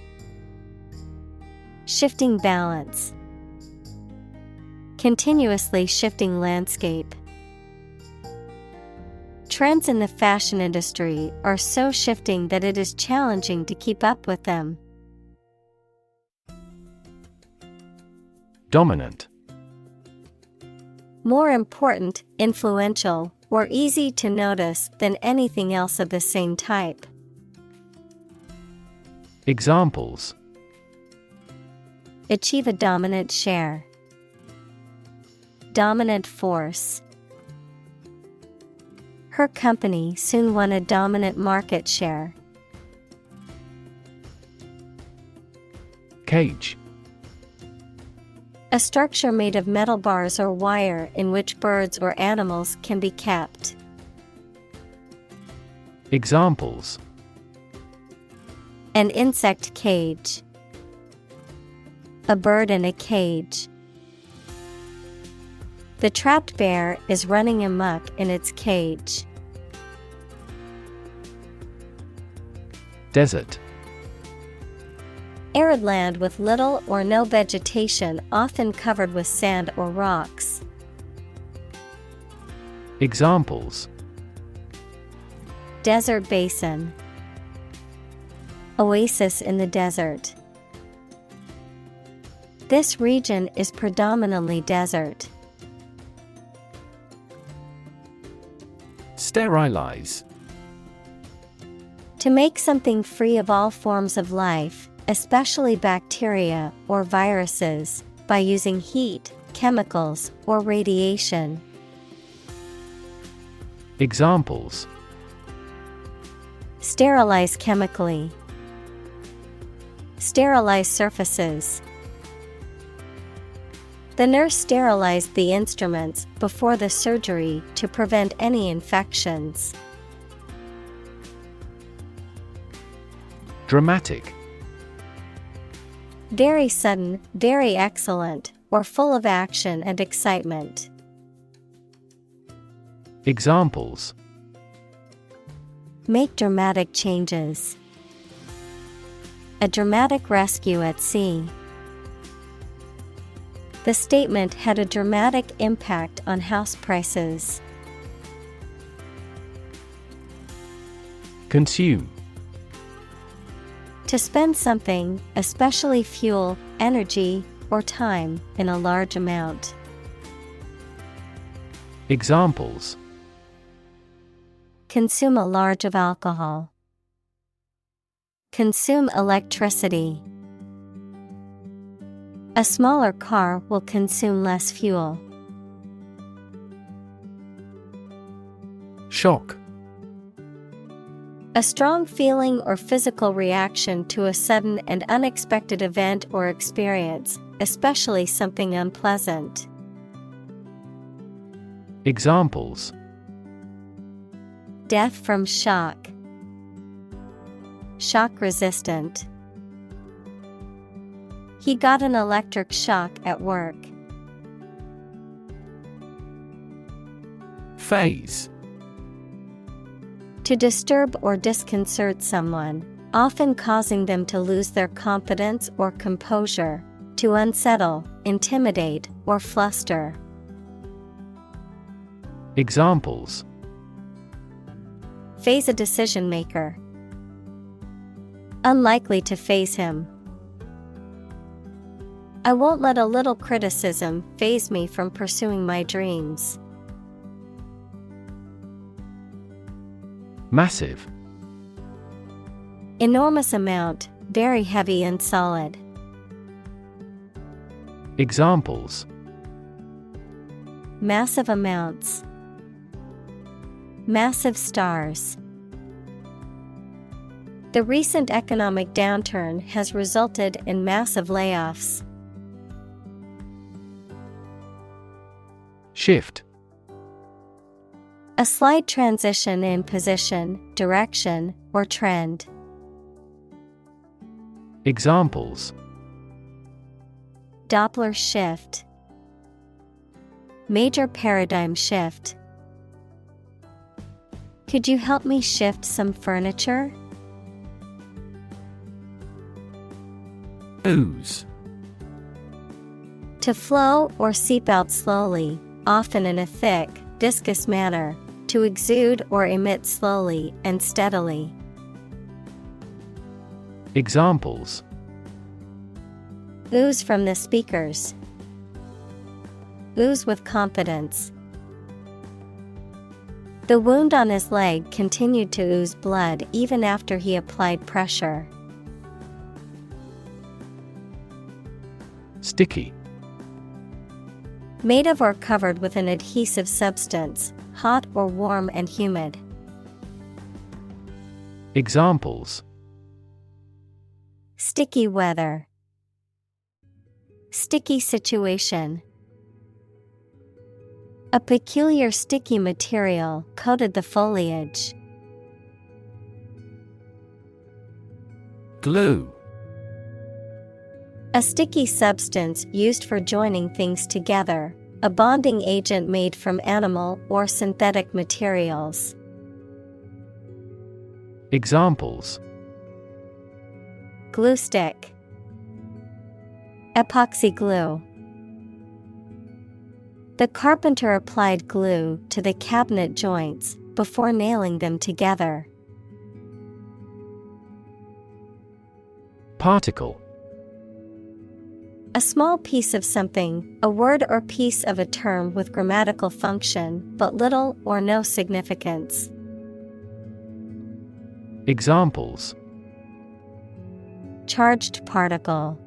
Shifting balance. Continuously shifting landscape. Trends in the fashion industry are so shifting that it is challenging to keep up with them. Dominant. More important, influential, or easy to notice than anything else of the same type. Examples: Achieve a dominant share. Dominant force. Her company soon won a dominant market share. Cage. A structure made of metal bars or wire in which birds or animals can be kept. Examples: An insect cage. A bird in a cage. The trapped bear is running amok in its cage. Desert. Arid land with little or no vegetation, often covered with sand or rocks. Examples: Desert basin. Oasis in the desert. This region is predominantly desert. Sterilize. To make something free of all forms of life, especially bacteria or viruses, by using heat, chemicals, or radiation. Examples: Sterilize chemically. Sterilize surfaces. The nurse sterilized the instruments before the surgery to prevent any infections. Dramatic. Very sudden, very excellent, or full of action and excitement. Examples: Make dramatic changes. A dramatic rescue at sea. The statement had a dramatic impact on house prices. Consume. To spend something, especially fuel, energy, or time, in a large amount. Examples: consume a large of alcohol, consume electricity. A smaller car will consume less fuel. Shock. A strong feeling or physical reaction to a sudden and unexpected event or experience, especially something unpleasant. Examples: Death from shock. Shock resistant. He got an electric shock at work. Phase. To disturb or disconcert someone, often causing them to lose their confidence or composure, to unsettle, intimidate, or fluster. Examples: Phase a decision maker. Unlikely to phase him. I won't let a little criticism phase me from pursuing my dreams. Massive. Enormous amount, very heavy and solid. Examples: Massive amounts. Massive stars. The recent economic downturn has resulted in massive layoffs. Shift. A slight transition in position, direction, or trend. Examples: Doppler shift. Major paradigm shift. Could you help me shift some furniture? Ooze. To flow or seep out slowly, often in a thick, viscous manner, to exude or emit slowly and steadily. Examples: Ooze from the speakers. Ooze with confidence. The wound on his leg continued to ooze blood even after he applied pressure. Sticky. Made of or covered with an adhesive substance, hot or warm and humid. Examples: Sticky weather. Sticky situation. A peculiar sticky material coated the foliage. Glue. A sticky substance used for joining things together, a bonding agent made from animal or synthetic materials. Examples: Glue stick. Epoxy glue. The carpenter applied glue to the cabinet joints before nailing them together. Particle. A small piece of something, a word or piece of a term with grammatical function, but little or no significance. Examples: Charged particle.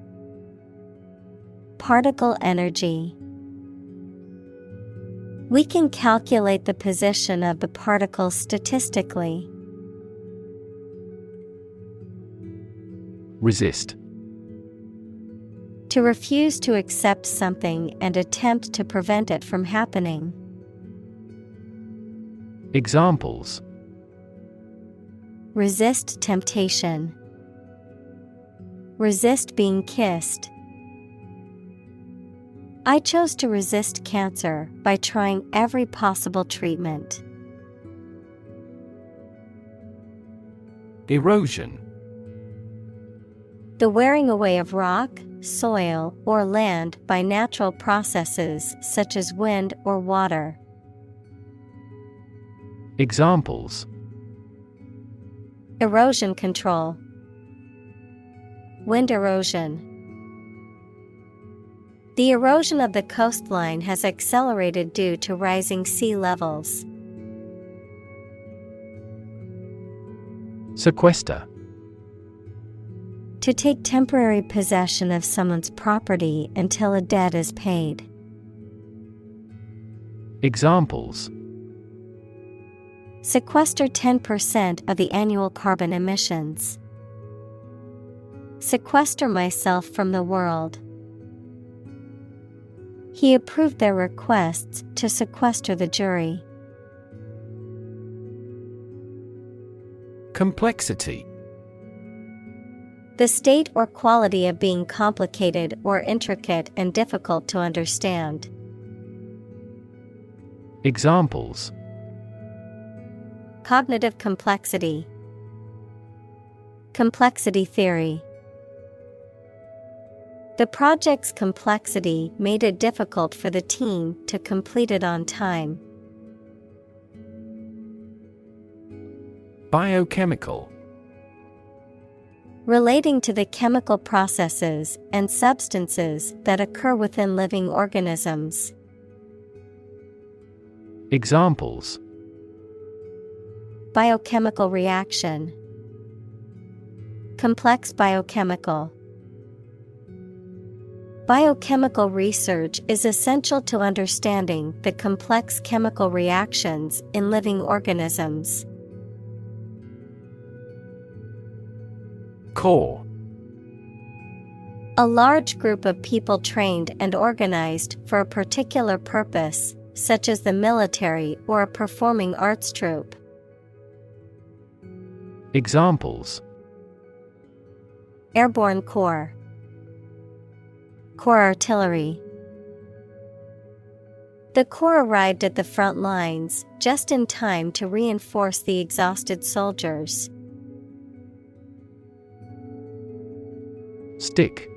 Particle energy. We can calculate the position of the particle statistically. Resist. To refuse to accept something and attempt to prevent it from happening. Examples: Resist temptation. Resist being kissed. I chose to resist cancer by trying every possible treatment. Erosion. The wearing away of rock, soil, or land by natural processes such as wind or water. Examples: Erosion control. Wind erosion. The erosion of the coastline has accelerated due to rising sea levels. Sequester. To take temporary possession of someone's property until a debt is paid. Examples: Sequester 10% of the annual carbon emissions. Sequester myself from the world. He approved their requests to sequester the jury. Complexity. The state or quality of being complicated or intricate and difficult to understand. Examples: Cognitive complexity. Complexity theory. The project's complexity made it difficult for the team to complete it on time. Biochemical. Relating to the chemical processes and substances that occur within living organisms. Examples: Biochemical reaction. Complex biochemical. Biochemical research is essential to understanding the complex chemical reactions in living organisms. Core. A large group of people trained and organized for a particular purpose, such as the military or a performing arts troupe. Examples: Airborne Corps. Corps Artillery. The Corps arrived at the front lines just in time to reinforce the exhausted soldiers. Stick.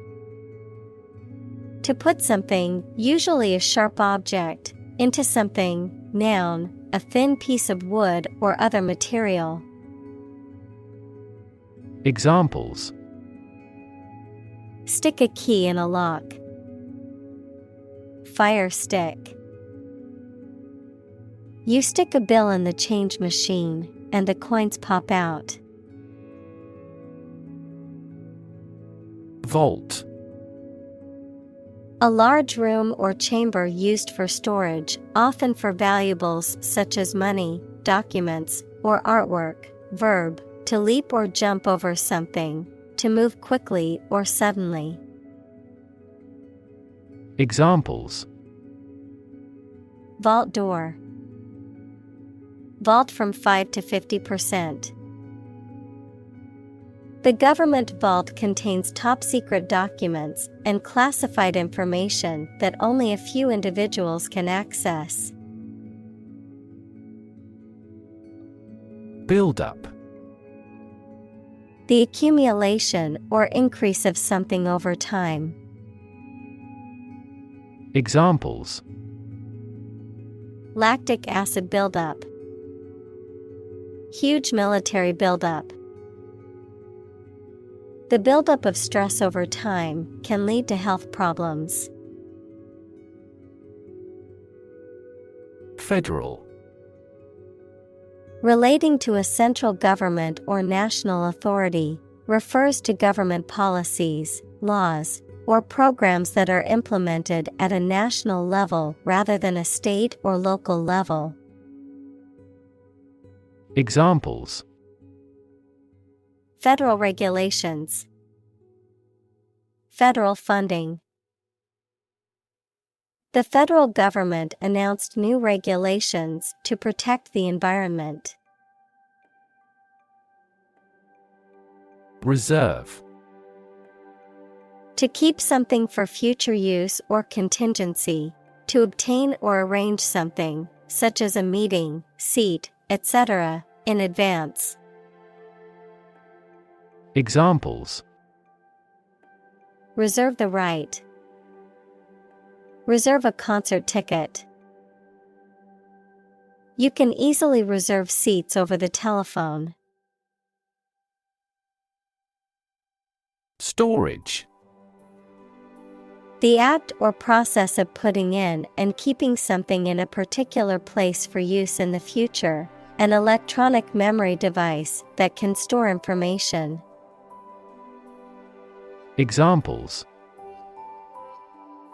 To put something, usually a sharp object, into something, noun, a thin piece of wood or other material. Examples: Stick a key in a lock. Fire stick. You stick a bill in the change machine, and the coins pop out. Vault. A large room or chamber used for storage, often for valuables such as money, documents, or artwork. Verb, to leap or jump over something, to move quickly or suddenly. Examples: Vault door. Vault from 5 to 50%. The government vault contains top-secret documents and classified information that only a few individuals can access. Build up. The accumulation or increase of something over time. Examples: Lactic acid buildup. Huge military buildup. The buildup of stress over time can lead to health problems. Federal. Relating to a central government or national authority, refers to government policies, laws, or programs that are implemented at a national level rather than a state or local level. Examples: Federal regulations. Federal funding. The federal government announced new regulations to protect the environment. Reserve. To keep something for future use or contingency, to obtain or arrange something, such as a meeting, seat, etc., in advance. Examples: Reserve the right. Reserve a concert ticket. You can easily reserve seats over the telephone. Storage. The act or process of putting in and keeping something in a particular place for use in the future, an electronic memory device that can store information. Examples: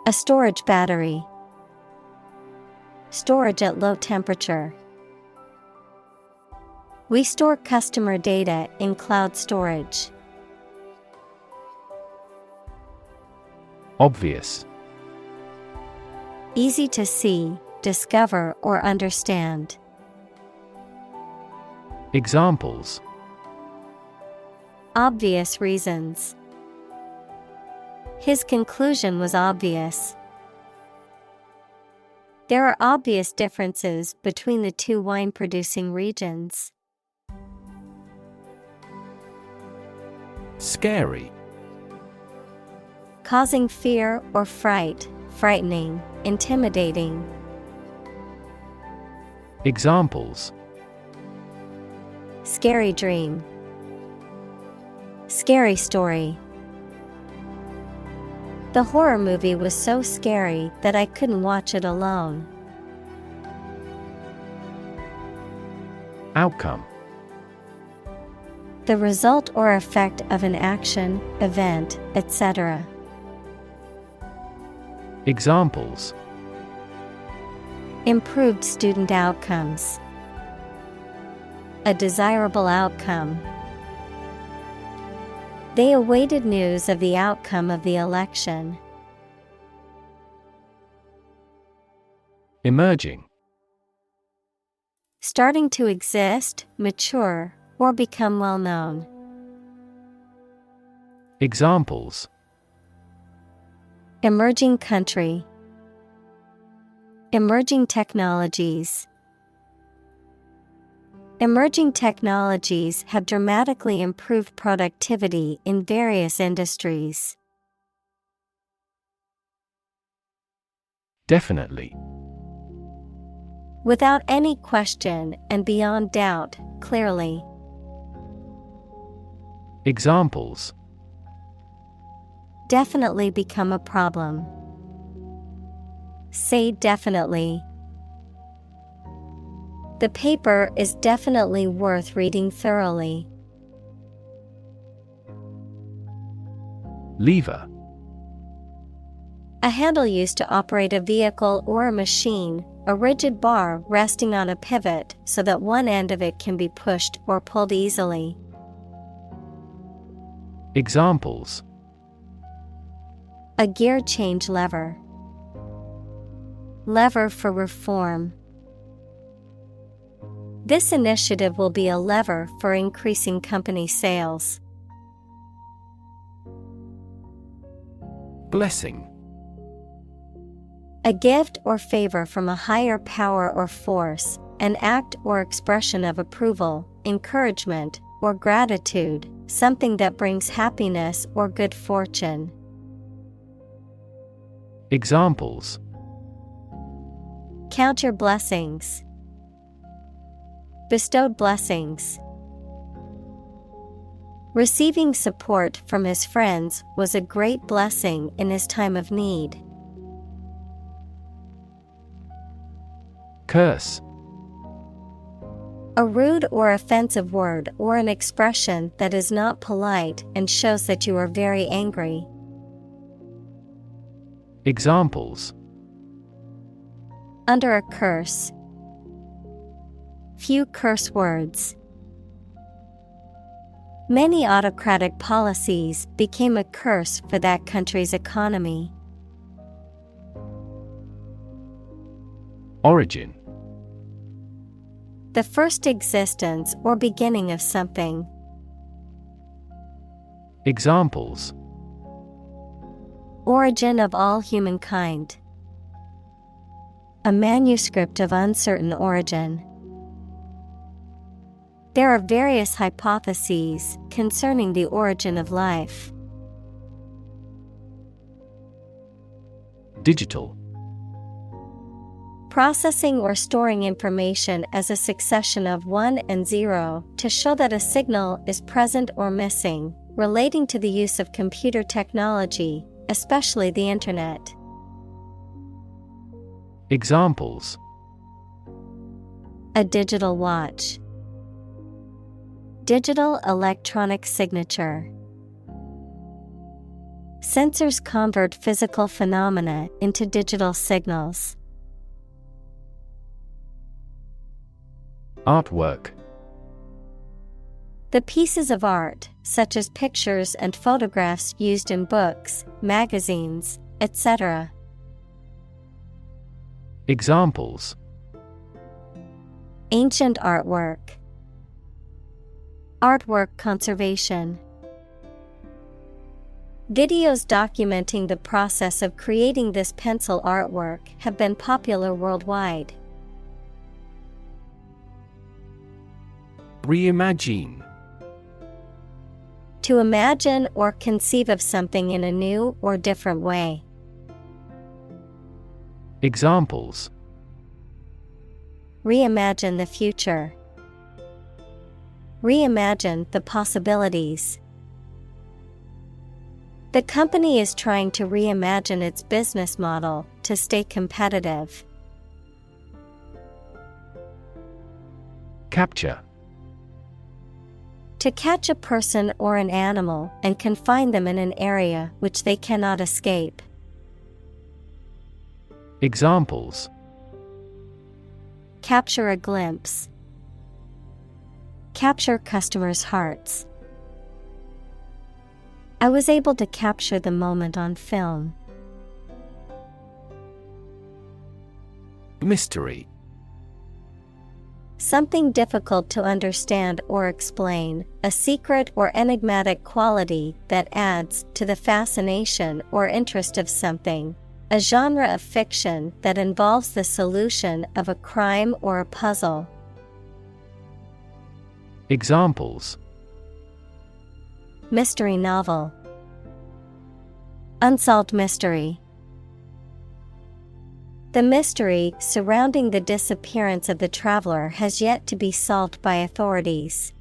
A storage battery. Storage at low temperature. We store customer data in cloud storage. Obvious. Easy to see, discover, or understand. Examples: Obvious reasons. His conclusion was obvious. There are obvious differences between the two wine-producing regions. Scary. Causing fear or fright, frightening, intimidating. Examples: Scary dream. Scary story. The horror movie was so scary that I couldn't watch it alone. Outcome. The result or effect of an action, event, etc. Examples: Improved student outcomes. A desirable outcome. They awaited news of the outcome of the election. Emerging. Starting to exist, mature, or become well known. Examples: Emerging country. Emerging technologies. Emerging technologies have dramatically improved productivity in various industries. Definitely. Without any question and beyond doubt, clearly. Examples: Definitely become a problem. Say definitely. The paper is definitely worth reading thoroughly. Lever. A handle used to operate a vehicle or a machine, a rigid bar resting on a pivot so that one end of it can be pushed or pulled easily. Examples: A gear change lever. Lever for reform. This initiative will be a lever for increasing company sales. Blessing. A gift or favor from a higher power or force, an act or expression of approval, encouragement, or gratitude, something that brings happiness or good fortune. Examples: Count your blessings. Bestowed blessings. Receiving support from his friends was a great blessing in his time of need. Curse. A rude or offensive word or an expression that is not polite and shows that you are very angry. Examples: Under a curse. Few curse words. Many autocratic policies became a curse for that country's economy. Origin. The first existence or beginning of something. Examples: Origin of all humankind. A manuscript of uncertain origin. There are various hypotheses concerning the origin of life. Digital. Processing or storing information as a succession of 1 and 0 to show that a signal is present or missing, relating to the use of computer technology, especially the internet. Examples: A digital watch. Digital electronic signature. Sensors convert physical phenomena into digital signals. Artwork. The pieces of art, such as pictures and photographs used in books, magazines, etc. Examples: Ancient artwork. Artwork conservation. Videos documenting the process of creating this pencil artwork have been popular worldwide. Reimagine. To imagine or conceive of something in a new or different way. Examples: Reimagine the future. Reimagine the possibilities. The company is trying to reimagine its business model to stay competitive. Capture. To catch a person or an animal and confine them in an area which they cannot escape. Examples: Capture a glimpse. Capture customers' hearts. I was able to capture the moment on film. Mystery. Something difficult to understand or explain, a secret or enigmatic quality that adds to the fascination or interest of something. A genre of fiction that involves the solution of a crime or a puzzle. Examples: Mystery novel. Unsolved mystery. The mystery surrounding the disappearance of the traveler has yet to be solved by authorities.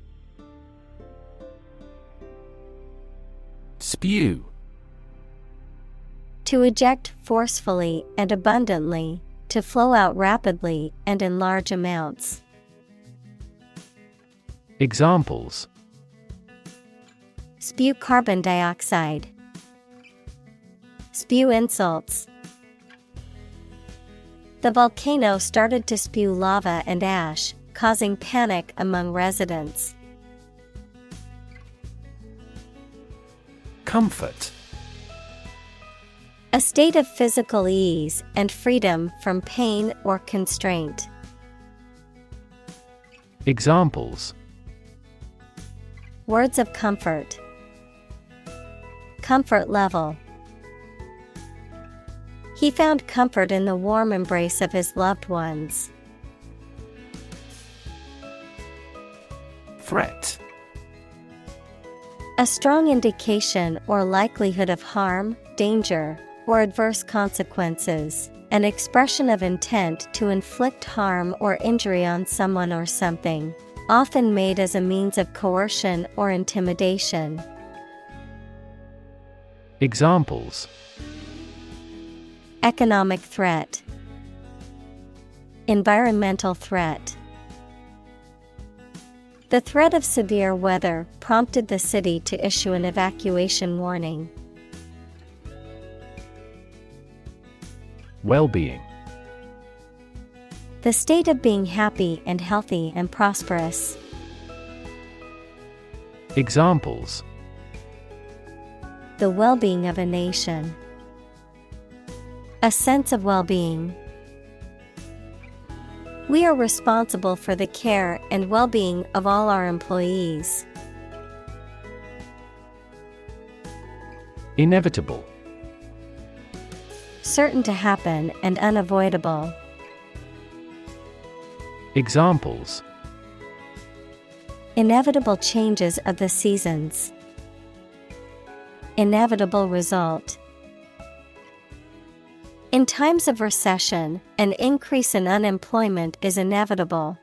Spew. To eject forcefully and abundantly, to flow out rapidly and in large amounts. Examples: Spew carbon dioxide. Spew insults. The volcano started to spew lava and ash, causing panic among residents. Comfort. A state of physical ease and freedom from pain or constraint. Examples: Words of comfort. Comfort level. He found comfort in the warm embrace of his loved ones. Threat. A strong indication or likelihood of harm, danger, or adverse consequences. An expression of intent to inflict harm or injury on someone or something, often made as a means of coercion or intimidation. Examples: Economic threat. Environmental threat. The threat of severe weather prompted the city to issue an evacuation warning. Well-being. The state of being happy and healthy and prosperous. Examples: The well-being of a nation. A sense of well-being. We are responsible for the care and well-being of all our employees. Inevitable. Certain to happen and unavoidable. Examples: Inevitable changes of the seasons. Inevitable result. In times of recession, an increase in unemployment is inevitable.